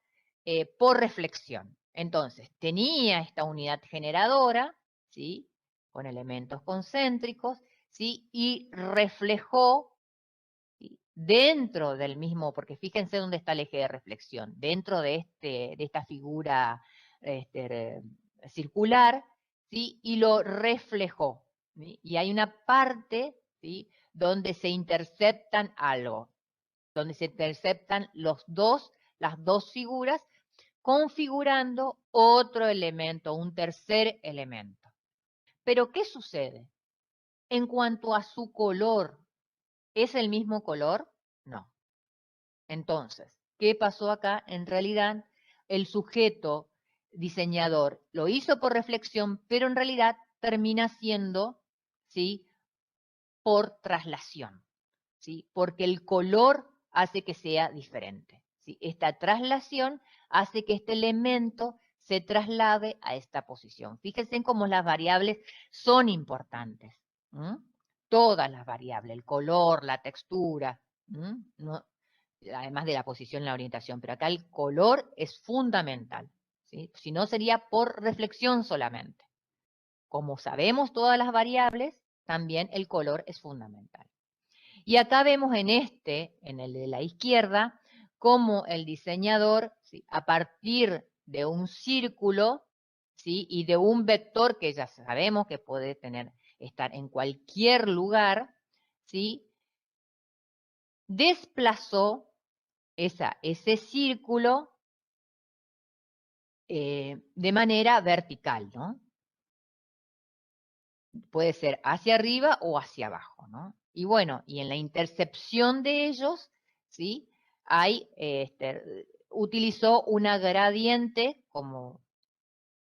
por reflexión. Entonces, tenía esta unidad generadora, ¿sí?, con elementos concéntricos, ¿sí?, y reflejó dentro del mismo, porque fíjense dónde está el eje de reflexión, dentro de esta figura circular, ¿sí?, y lo reflejó, ¿sí? Y hay una parte, ¿sí?, donde se interceptan algo, donde se interceptan las dos figuras configurando otro elemento, un tercer elemento. Pero ¿qué sucede? En cuanto a su color, ¿es el mismo color? No. Entonces, ¿qué pasó acá? En realidad, el sujeto diseñador lo hizo por reflexión, pero en realidad termina siendo, ¿sí?, por traslación, ¿sí? Porque el color hace que sea diferente, ¿sí? Esta traslación hace que este elemento se traslade a esta posición. Fíjense en cómo las variables son importantes. Todas las variables, el color, la textura, no, además de la posición y la orientación, pero acá el color es fundamental, ¿sí? Si no sería por reflexión solamente. Como sabemos todas las variables, también el color es fundamental. Y acá vemos en el de la izquierda, cómo el diseñador, ¿sí?, a partir de un círculo, ¿sí?, y de un vector que ya sabemos que puede estar en cualquier lugar, ¿sí?, desplazó ese círculo de manera vertical, ¿no? Puede ser hacia arriba o hacia abajo, ¿no? Y bueno, y en la intercepción de ellos, ¿sí?, utilizó una gradiente, como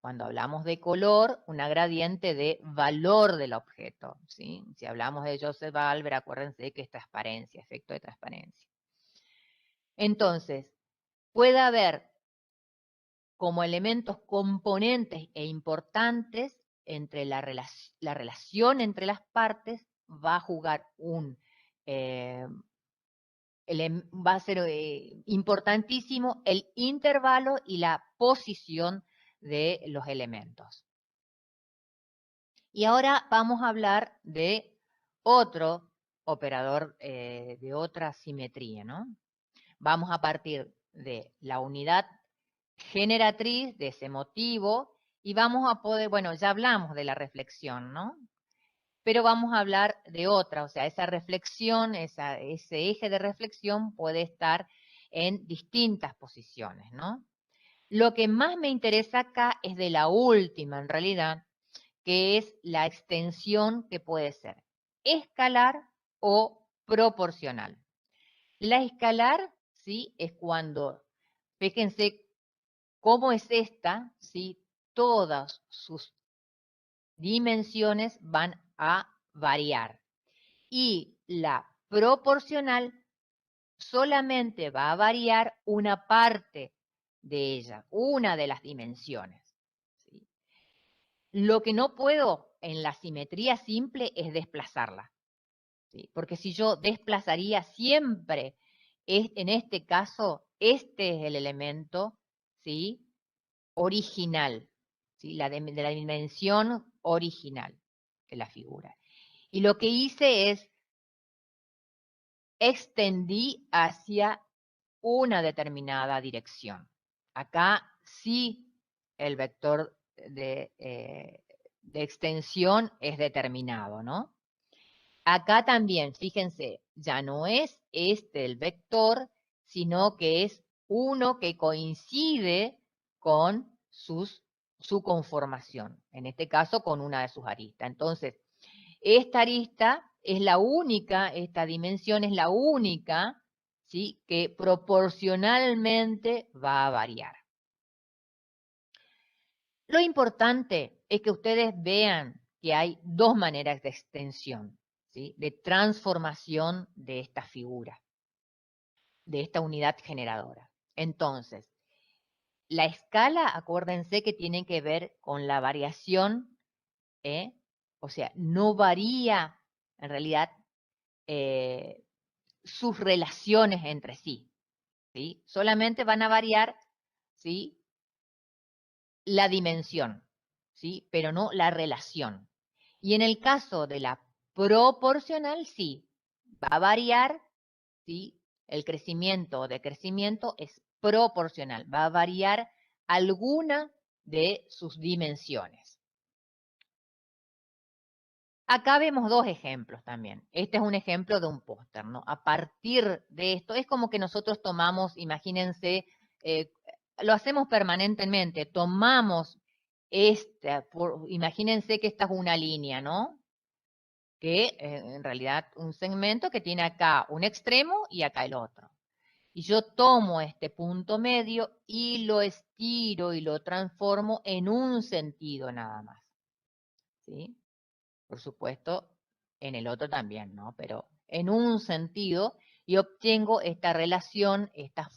cuando hablamos de color, una gradiente de valor del objeto, ¿sí? Si hablamos de Joseph Albert, acuérdense que es transparencia, efecto de transparencia. Entonces, puede haber como elementos componentes e importantes entre la relación entre las partes, va a jugar va a ser importantísimo el intervalo y la posición de los elementos. Y ahora vamos a hablar de otro operador, de otra simetría, ¿no? Vamos a partir de la unidad generatriz de ese motivo y vamos a poder, bueno, ya hablamos de la reflexión, ¿no? Pero vamos a hablar de otra, o sea, esa reflexión, ese eje de reflexión puede estar en distintas posiciones, ¿no? Lo que más me interesa acá es de la última, en realidad, que es la extensión que puede ser escalar o proporcional. La escalar, ¿sí?, es cuando, fíjense cómo es esta, ¿sí?, todas sus dimensiones van a variar. Y la proporcional solamente va a variar una parte de ella, una de las dimensiones, ¿sí? Lo que no puedo en la simetría simple es desplazarla, ¿sí? Porque si yo desplazaría siempre, en este caso, este es el elemento, ¿sí?, original, ¿sí?, de la dimensión original de la figura. Y lo que hice es extendí hacia una determinada dirección. Acá sí el vector de extensión es determinado, ¿no? Acá también, fíjense, ya no es este el vector, sino que es uno que coincide con su conformación, en este caso con una de sus aristas. Entonces, esta arista es la única, esta dimensión es la única, ¿sí?, que proporcionalmente va a variar. Lo importante es que ustedes vean que hay dos maneras de extensión, ¿sí?, de transformación de esta figura, de esta unidad generadora. Entonces, la escala, acuérdense que tiene que ver con la variación, o sea, no varía en realidad sus relaciones entre sí, ¿sí? Solamente van a variar, ¿sí?, la dimensión, ¿sí?, pero no la relación. Y en el caso de la proporcional, sí, va a variar, ¿sí?, el crecimiento o decrecimiento es proporcional, va a variar alguna de sus dimensiones. Acá vemos dos ejemplos también. Este es un ejemplo de un póster, ¿no? A partir de esto, es como que nosotros tomamos, imagínense, lo hacemos permanentemente. Tomamos imagínense que esta es una línea, ¿no? Que en realidad un segmento que tiene acá un extremo y acá el otro. Y yo tomo este punto medio y lo estiro y lo transformo en un sentido nada más. ¿Sí? Por supuesto, en el otro también, ¿no? Pero en un sentido y obtengo esta relación, esta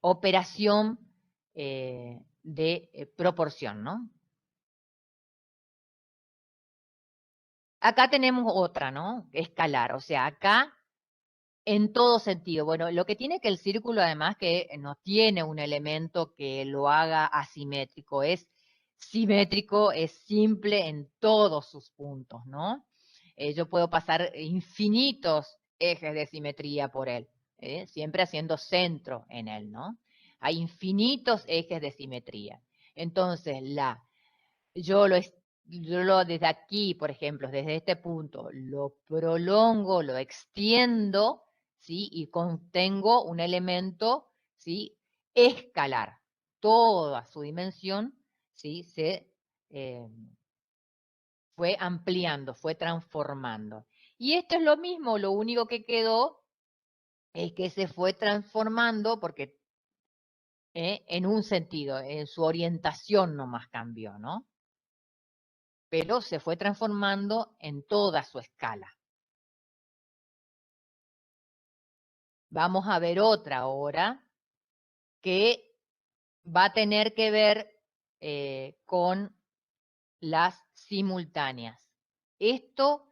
operación de proporción, ¿no? Acá tenemos otra, ¿no? Escalar, o sea, acá en todo sentido. Bueno, lo que tiene que el círculo además que no tiene un elemento que lo haga asimétrico, es simétrico, es simple en todos sus puntos, ¿no? Yo puedo pasar infinitos ejes de simetría por él, siempre haciendo centro en él, ¿no? Hay infinitos ejes de simetría. Entonces, yo desde aquí, por ejemplo, desde este punto, lo prolongo, lo extiendo, ¿sí? Y contengo un elemento, ¿sí? Escalar. Toda su dimensión, ¿sí? Se fue ampliando, fue transformando. Y esto es lo mismo, lo único que quedó es que se fue transformando porque en un sentido, en su orientación nomás cambió, ¿no? Pero se fue transformando en toda su escala. Vamos a ver otra ahora que va a tener que ver con las simultáneas. Esto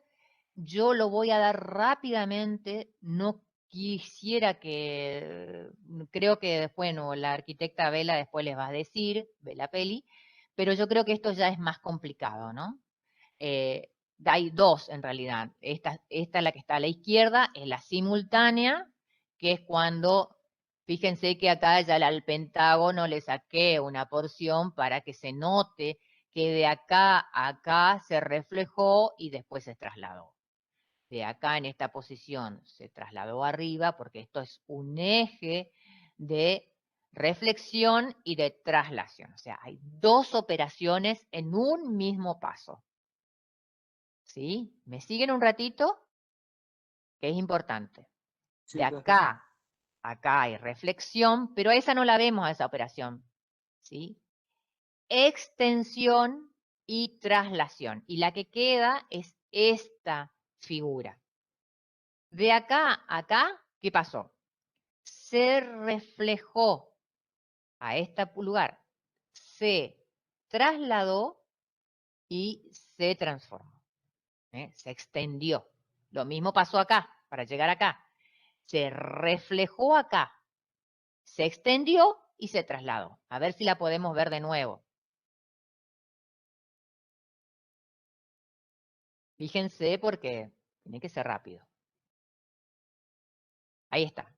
yo lo voy a dar rápidamente, no quisiera creo que, bueno, la arquitecta Vela después les va a decir, Vela Peli, pero yo creo que esto ya es más complicado, ¿no? Hay dos en realidad. Esta es la que está a la izquierda, es la simultánea, que es cuando, fíjense que acá ya al pentágono le saqué una porción para que se note que de acá a acá se reflejó y después se trasladó. De acá en esta posición se trasladó arriba porque esto es un eje de reflexión y de traslación. O sea, hay dos operaciones en un mismo paso. ¿Sí? ¿Me siguen un ratito? Que es importante. Sí, De acá a acá hay reflexión, pero esa no la vemos a esa operación. ¿Sí? Extensión y traslación. Y la que queda es esta figura. De acá a acá, ¿qué pasó? Se reflejó a este lugar, se trasladó y se transformó. Se extendió. Lo mismo pasó acá, para llegar acá. Se reflejó acá, se extendió y se trasladó. A ver si la podemos ver de nuevo. Fíjense porque tiene que ser rápido. Ahí está.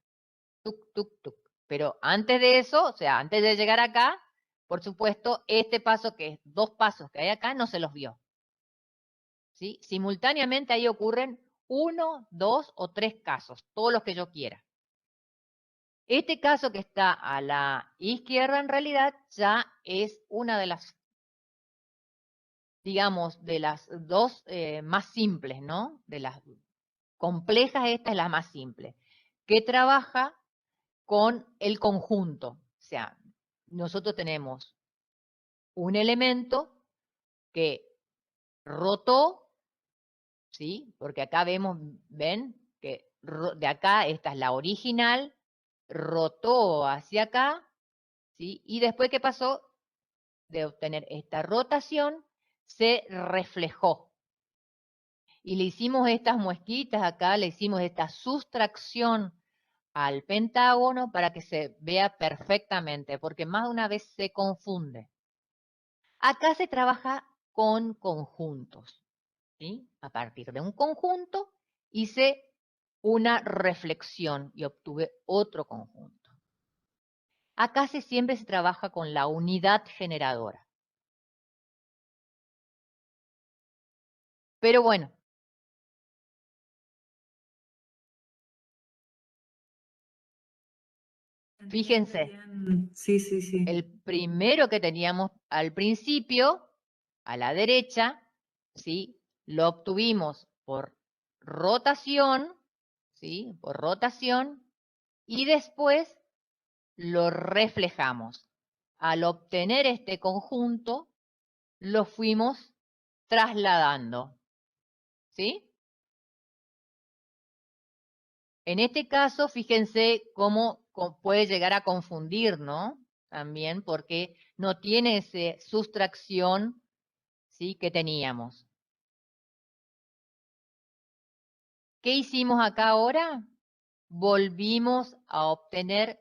Tuc, tuc, tuc. Pero antes de eso, o sea, antes de llegar acá, por supuesto, este paso que es dos pasos que hay acá, no se los vio. ¿Sí? Simultáneamente ahí ocurren 1, 2 o 3 casos, todos los que yo quiera. Este caso que está a la izquierda en realidad ya es una de las, digamos, de las dos más simples, ¿no? De las complejas, esta es la más simple, que trabaja con el conjunto. O sea, nosotros tenemos un elemento que rotó, ¿sí? Porque acá ven, que de acá esta es la original, rotó hacia acá, ¿sí? Y después, ¿qué pasó? De obtener esta rotación, se reflejó. Y le hicimos estas muesquitas acá, le hicimos esta sustracción al pentágono para que se vea perfectamente, porque más de una vez se confunde. Acá se trabaja con conjuntos, ¿sí? A partir de un conjunto hice una reflexión y obtuve otro conjunto. Acá siempre se trabaja con la unidad generadora. Pero bueno, Fíjense, Sí, sí, sí. el primero que teníamos al principio, a la derecha, ¿sí? Lo obtuvimos por rotación, ¿sí? Por rotación, y después lo reflejamos. Al obtener este conjunto, lo fuimos trasladando, ¿sí? En este caso, fíjense cómo puede llegar a confundir, ¿no? También porque no tiene esa sustracción, ¿sí? Que teníamos. ¿Qué hicimos acá ahora? Volvimos a obtener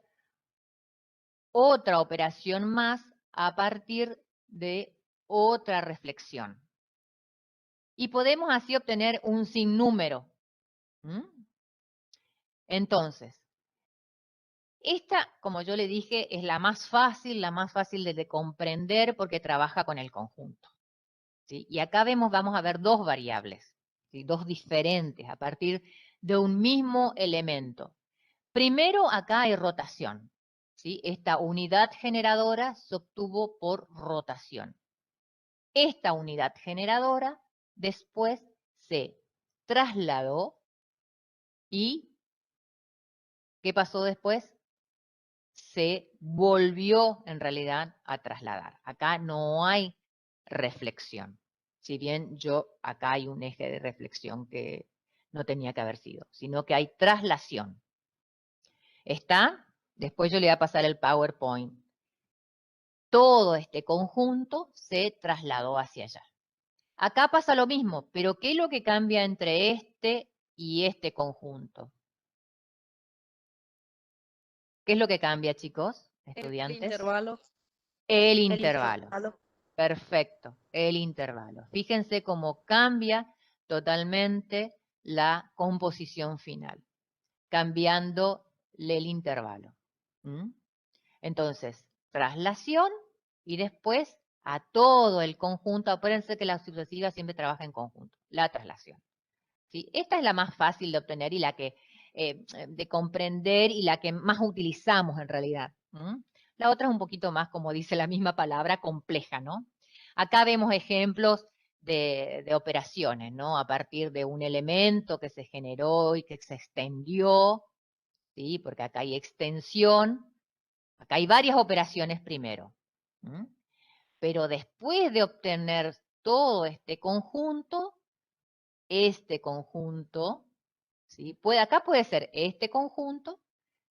otra operación más a partir de otra reflexión. Y podemos así obtener un sinnúmero. Entonces, esta, como yo le dije, es la más fácil de comprender porque trabaja con el conjunto, ¿sí? Y acá vamos a ver dos variables, ¿sí? Dos diferentes a partir de un mismo elemento. Primero, acá hay rotación, ¿sí? Esta unidad generadora se obtuvo por rotación. Esta unidad generadora después se trasladó y ¿qué pasó después? Se volvió en realidad a trasladar. Acá no hay reflexión. Si bien acá hay un eje de reflexión que no tenía que haber sido, sino que hay traslación. ¿Está? Después yo le voy a pasar el PowerPoint. Todo este conjunto se trasladó hacia allá. Acá pasa lo mismo, pero ¿qué es lo que cambia entre este y este conjunto? ¿Qué es lo que cambia, chicos, estudiantes? El intervalo. El El intervalo. intervalo. Perfecto, el intervalo. Fíjense cómo cambia totalmente la composición final, cambiándole el intervalo. Entonces, traslación y después a todo el conjunto. Acuérdense que la sucesiva siempre trabaja en conjunto, la traslación. ¿Sí? Esta es la más fácil de obtener y la que de comprender y la que más utilizamos en realidad. La otra es un poquito más, como dice la misma palabra, compleja, ¿no? Acá vemos ejemplos de operaciones, ¿no? A partir de un elemento que se generó y que se extendió, ¿sí? Porque acá hay extensión, acá hay varias operaciones primero. Pero después de obtener todo este conjunto, ¿sí? Acá puede ser este conjunto,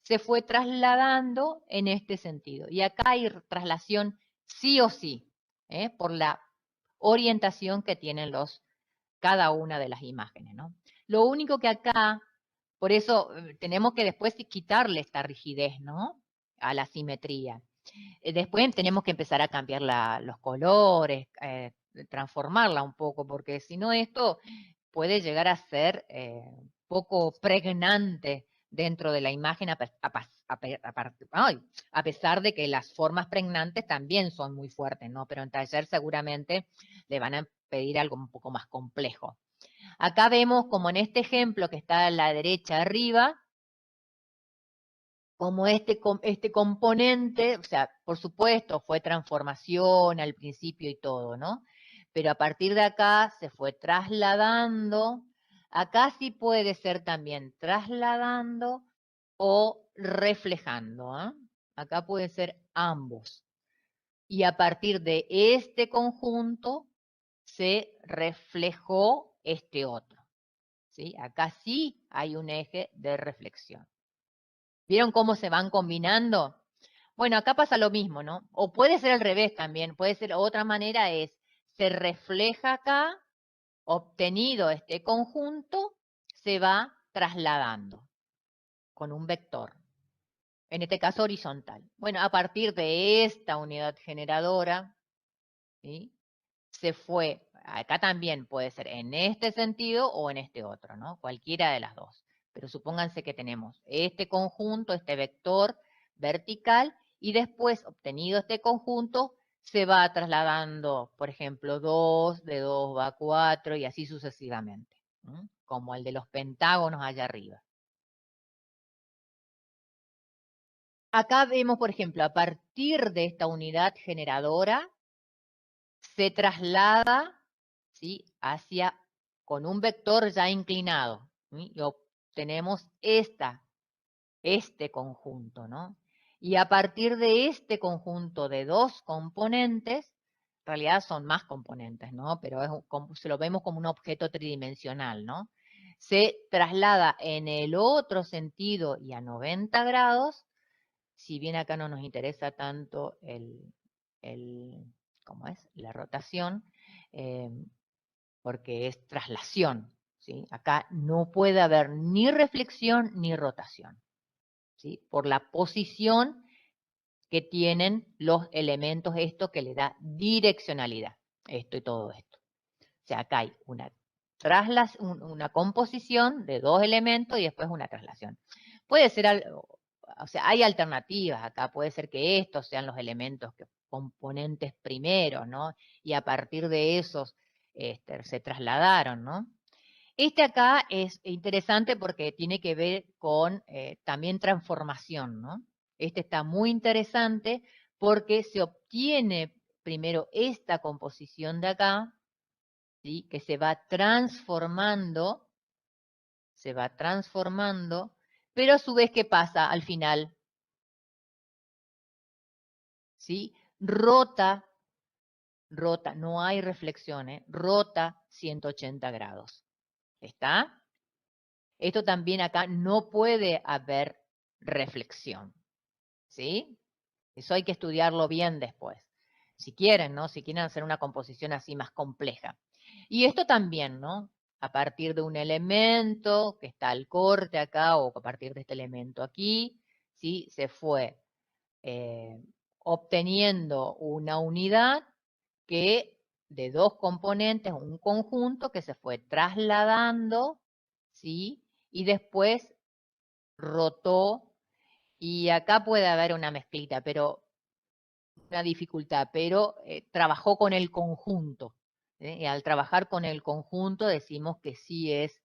se fue trasladando en este sentido. Y acá hay traslación sí o sí, por la orientación que tienen cada una de las imágenes, ¿no? Lo único que acá, por eso tenemos que después quitarle esta rigidez, ¿no? A la simetría. Después tenemos que empezar a cambiar los colores, transformarla un poco, porque si no esto puede llegar a ser poco pregnante dentro de la imagen, a pesar de que las formas pregnantes también son muy fuertes, ¿no? Pero en taller seguramente le van a pedir algo un poco más complejo. Acá vemos como en este ejemplo que está a la derecha arriba, como este componente, o sea, por supuesto fue transformación al principio y todo, ¿no? Pero a partir de acá se fue trasladando. Acá sí puede ser también trasladando o reflejando. Acá puede ser ambos. Y a partir de este conjunto se reflejó este otro. ¿Sí? Acá sí hay un eje de reflexión. ¿Vieron cómo se van combinando? Bueno, acá pasa lo mismo, ¿no? O puede ser al revés también. Puede ser otra manera es, se refleja acá, obtenido este conjunto, se va trasladando con un vector. En este caso horizontal. Bueno, a partir de esta unidad generadora, ¿sí? Se fue, acá también puede ser en este sentido o en este otro, ¿no? Cualquiera de las dos. Pero supónganse que tenemos este conjunto, este vector vertical, y después, obtenido este conjunto, se va trasladando, por ejemplo, 2, de 2 va a 4 y así sucesivamente, como el de los pentágonos allá arriba. acá vemos, por ejemplo, a partir de esta unidad generadora, se traslada, ¿sí?, hacia, con un vector ya inclinado, ¿sí?, y obtenemos este conjunto, ¿no? Y a partir de este conjunto de dos componentes, en realidad son más componentes, ¿no? Pero se lo vemos como un objeto tridimensional, ¿no? Se traslada en el otro sentido y a 90 grados, si bien acá no nos interesa tanto ¿cómo es? La rotación, eh, porque es traslación, ¿sí? Acá no puede haber ni reflexión ni rotación, ¿sí? Por la posición que tienen los elementos, esto que le da direccionalidad, esto y todo esto. O sea, acá hay una composición de dos elementos y después una traslación. Puede ser algo, o sea, hay alternativas acá, puede ser que estos sean los elementos componentes primero, ¿no? Y a partir de esos se trasladaron, ¿no? Este acá es interesante porque tiene que ver con también transformación, ¿no? Este está muy interesante porque se obtiene primero esta composición de acá, ¿sí?, que se va transformando, pero a su vez, ¿qué pasa al final? ¿Sí? Rota, no hay reflexión, rota 180 grados. ¿Está? Esto también acá no puede haber reflexión, ¿sí? Eso hay que estudiarlo bien después. Si quieren, ¿no? Si quieren hacer una composición así más compleja. Y esto también, ¿no? A partir de un elemento que está al corte acá o a partir de este elemento aquí, ¿sí? Se fue obteniendo una unidad que de dos componentes, un conjunto que se fue trasladando, ¿sí? Y después rotó, y acá puede haber una mezclita, pero una dificultad, pero trabajó con el conjunto. Y al trabajar con el conjunto decimos que sí es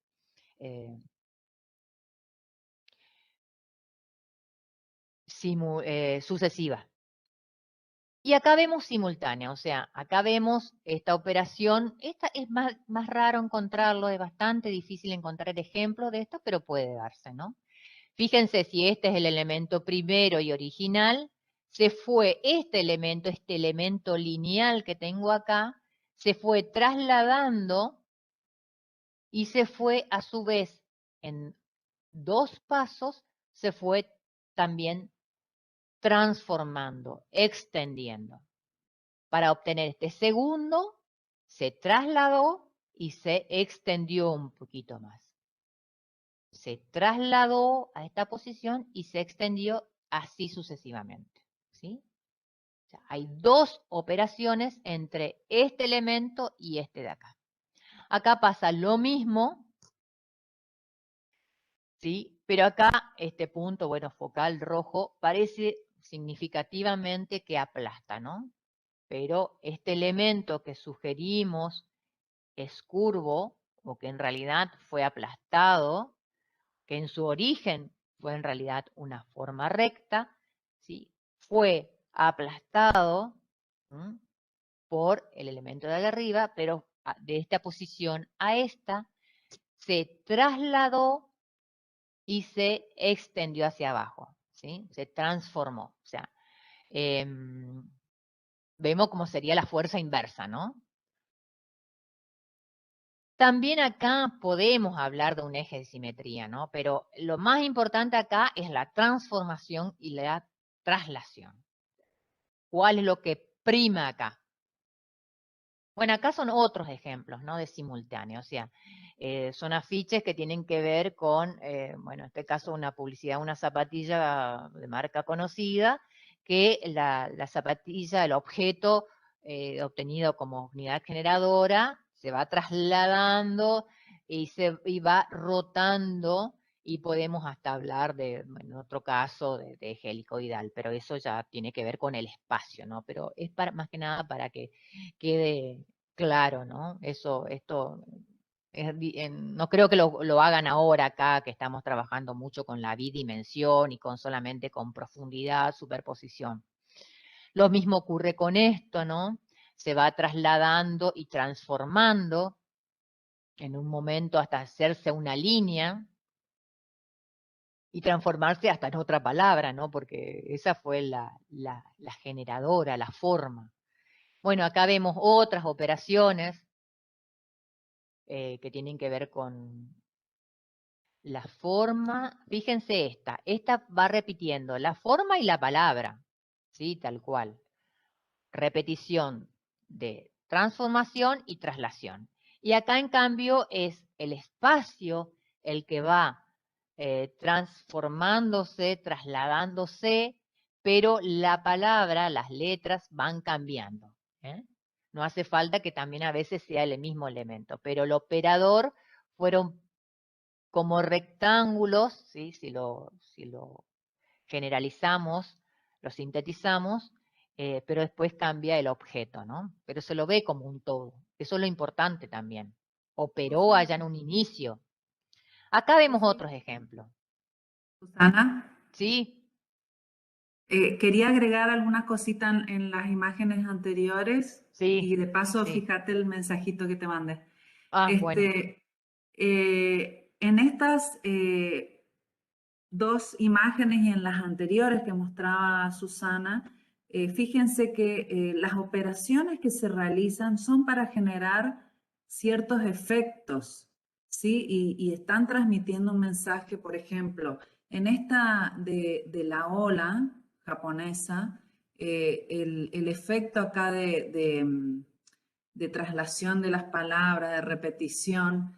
sucesiva. Y acá vemos simultánea, o sea, acá vemos esta operación. Esta es más raro encontrarlo, es bastante difícil encontrar ejemplos de esto, pero puede darse, ¿no? Fíjense, si este es el elemento primero y original, se fue este elemento lineal que tengo acá, se fue trasladando y se fue a su vez en dos pasos, se fue también transformando, extendiendo. Para obtener este segundo, se trasladó y se extendió un poquito más. Se trasladó a esta posición y se extendió así sucesivamente, ¿sí? O sea, hay dos operaciones entre este elemento y este de acá. Acá pasa lo mismo, ¿sí? Pero acá este punto, bueno, focal rojo, parece significativamente que aplasta, ¿no? Pero este elemento que sugerimos es curvo, o que en realidad fue aplastado, que en su origen fue en realidad una forma recta, ¿sí?, fue aplastado por el elemento de arriba, pero de esta posición a esta se trasladó y se extendió hacia abajo, ¿sí? Se transformó. O sea, vemos cómo sería la fuerza inversa, ¿no? También acá podemos hablar de un eje de simetría, ¿no? Pero lo más importante acá es la transformación y la traslación. ¿Cuál es lo que prima acá? Bueno, acá son otros ejemplos, ¿no?, de simultáneo. O sea, son afiches que tienen que ver con, bueno, en este caso una publicidad, una zapatilla de marca conocida, que la zapatilla, el objeto obtenido como unidad generadora, se va trasladando y va rotando, y podemos hasta hablar de, en otro caso, de eje helicoidal, pero eso ya tiene que ver con el espacio, ¿no? Pero es más que nada para que quede claro, ¿no? Esto no creo que lo hagan ahora acá, que estamos trabajando mucho con la bidimensión y solamente con profundidad, superposición. Lo mismo ocurre con esto, ¿no? Se va trasladando y transformando en un momento hasta hacerse una línea y transformarse hasta en otra palabra, ¿no? Porque esa fue la generadora, la forma. Bueno, acá vemos otras operaciones que tienen que ver con la forma. Fíjense esta va repitiendo la forma y la palabra, ¿sí? Tal cual. Repetición de transformación y traslación. Y acá, en cambio, es el espacio el que va transformándose, trasladándose, pero la palabra, las letras van cambiando. No hace falta que también a veces sea el mismo elemento, pero el operador fueron como rectángulos, ¿sí? Si lo generalizamos, lo sintetizamos, pero después cambia el objeto, ¿no? Pero se lo ve como un todo. Eso es lo importante también. Operó allá en un inicio. Acá vemos otros ejemplos. Susana, ¿Sí? quería agregar algunas cositas en las imágenes anteriores Sí. y de paso Sí. fíjate el mensajito que te mandé. Bueno. En estas dos imágenes y en las anteriores que mostraba Susana, fíjense que las operaciones que se realizan son para generar ciertos efectos, ¿sí? Y están transmitiendo un mensaje, por ejemplo, en esta de la ola japonesa, el efecto acá de traslación de las palabras, de repetición,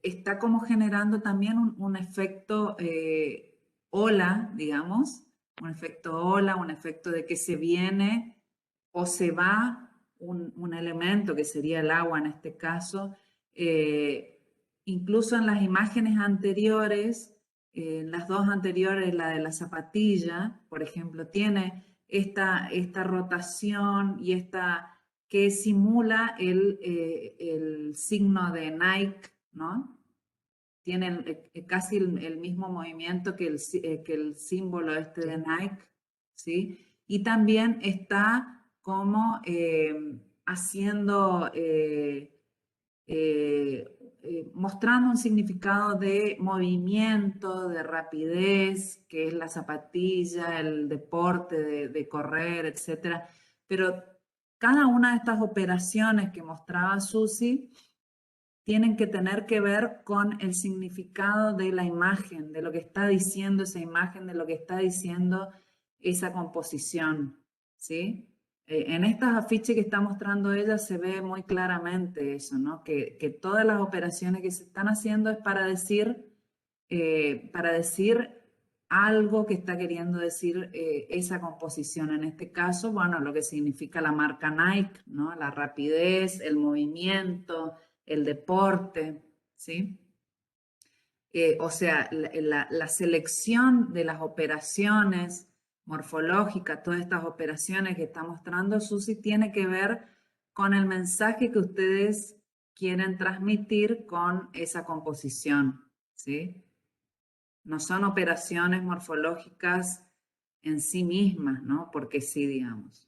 está como generando también un efecto ola, digamos, un efecto ola, un efecto de que se viene o se va un elemento que sería el agua en este caso. Incluso en las imágenes anteriores, en las dos anteriores, la de la zapatilla, por ejemplo, tiene esta rotación y esta que simula el signo de Nike, ¿no? Tienen casi el mismo movimiento que el símbolo este de Nike, ¿sí? Y también está como haciendo, mostrando un significado de movimiento, de rapidez, que es la zapatilla, el deporte de correr, etc. Pero cada una de estas operaciones que mostraba Susi tienen que tener que ver con el significado de la imagen, de lo que está diciendo esa imagen, de lo que está diciendo esa composición, ¿sí? En estas afiches que está mostrando ella se ve muy claramente eso, ¿no? Que todas las operaciones que se están haciendo es para decir algo que está queriendo decir esa composición. En este caso, bueno, lo que significa la marca Nike, ¿no? La rapidez, el movimiento, el deporte, ¿sí? O sea, la selección de las operaciones morfológicas, todas estas operaciones que está mostrando Susi, tiene que ver con el mensaje que ustedes quieren transmitir con esa composición, ¿sí? No son operaciones morfológicas en sí mismas, ¿no? Porque sí, digamos.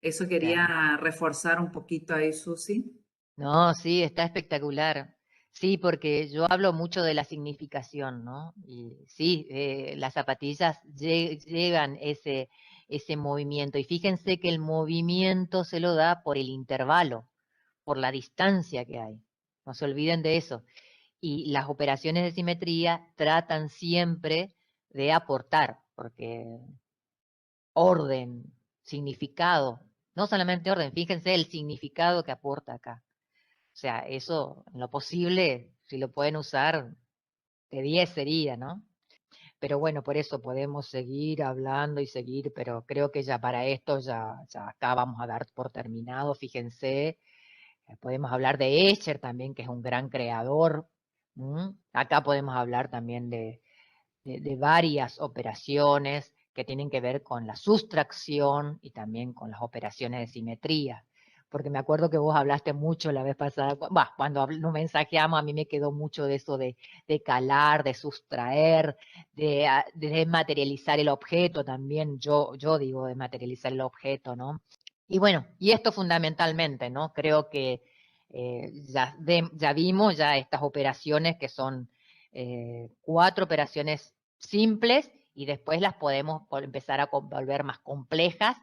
Eso quería reforzar un poquito ahí, Susi. No, sí, está espectacular. Sí, porque yo hablo mucho de la significación, ¿no? Y sí, las zapatillas llevan ese movimiento. Y fíjense que el movimiento se lo da por el intervalo, por la distancia que hay. No se olviden de eso. Y las operaciones de simetría tratan siempre de aportar, porque orden, significado, no solamente orden, fíjense el significado que aporta acá. O sea, eso, en lo posible, si lo pueden usar, de 10 sería, ¿no? Pero bueno, por eso podemos seguir hablando y seguir, pero creo que ya para esto ya acá vamos a dar por terminado. Fíjense, podemos hablar de Escher también, que es un gran creador. Acá podemos hablar también de varias operaciones que tienen que ver con la sustracción y también con las operaciones de simetría. porque me acuerdo que vos hablaste mucho la vez pasada, cuando nos mensajeamos, a mí me quedó mucho de eso de calar, de sustraer, de materializar el objeto también, yo digo de materializar el objeto, ¿no? Y bueno, y esto fundamentalmente, ¿no? Creo que ya vimos ya estas operaciones que son 4 operaciones simples y después las podemos empezar a volver más complejas,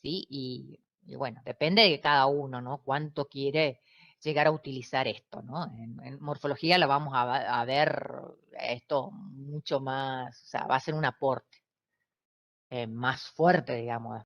¿sí? Y bueno, depende de cada uno, ¿no? Cuánto quiere llegar a utilizar esto, ¿no? En morfología la vamos a ver esto mucho más, o sea, va a ser un aporte más fuerte, digamos,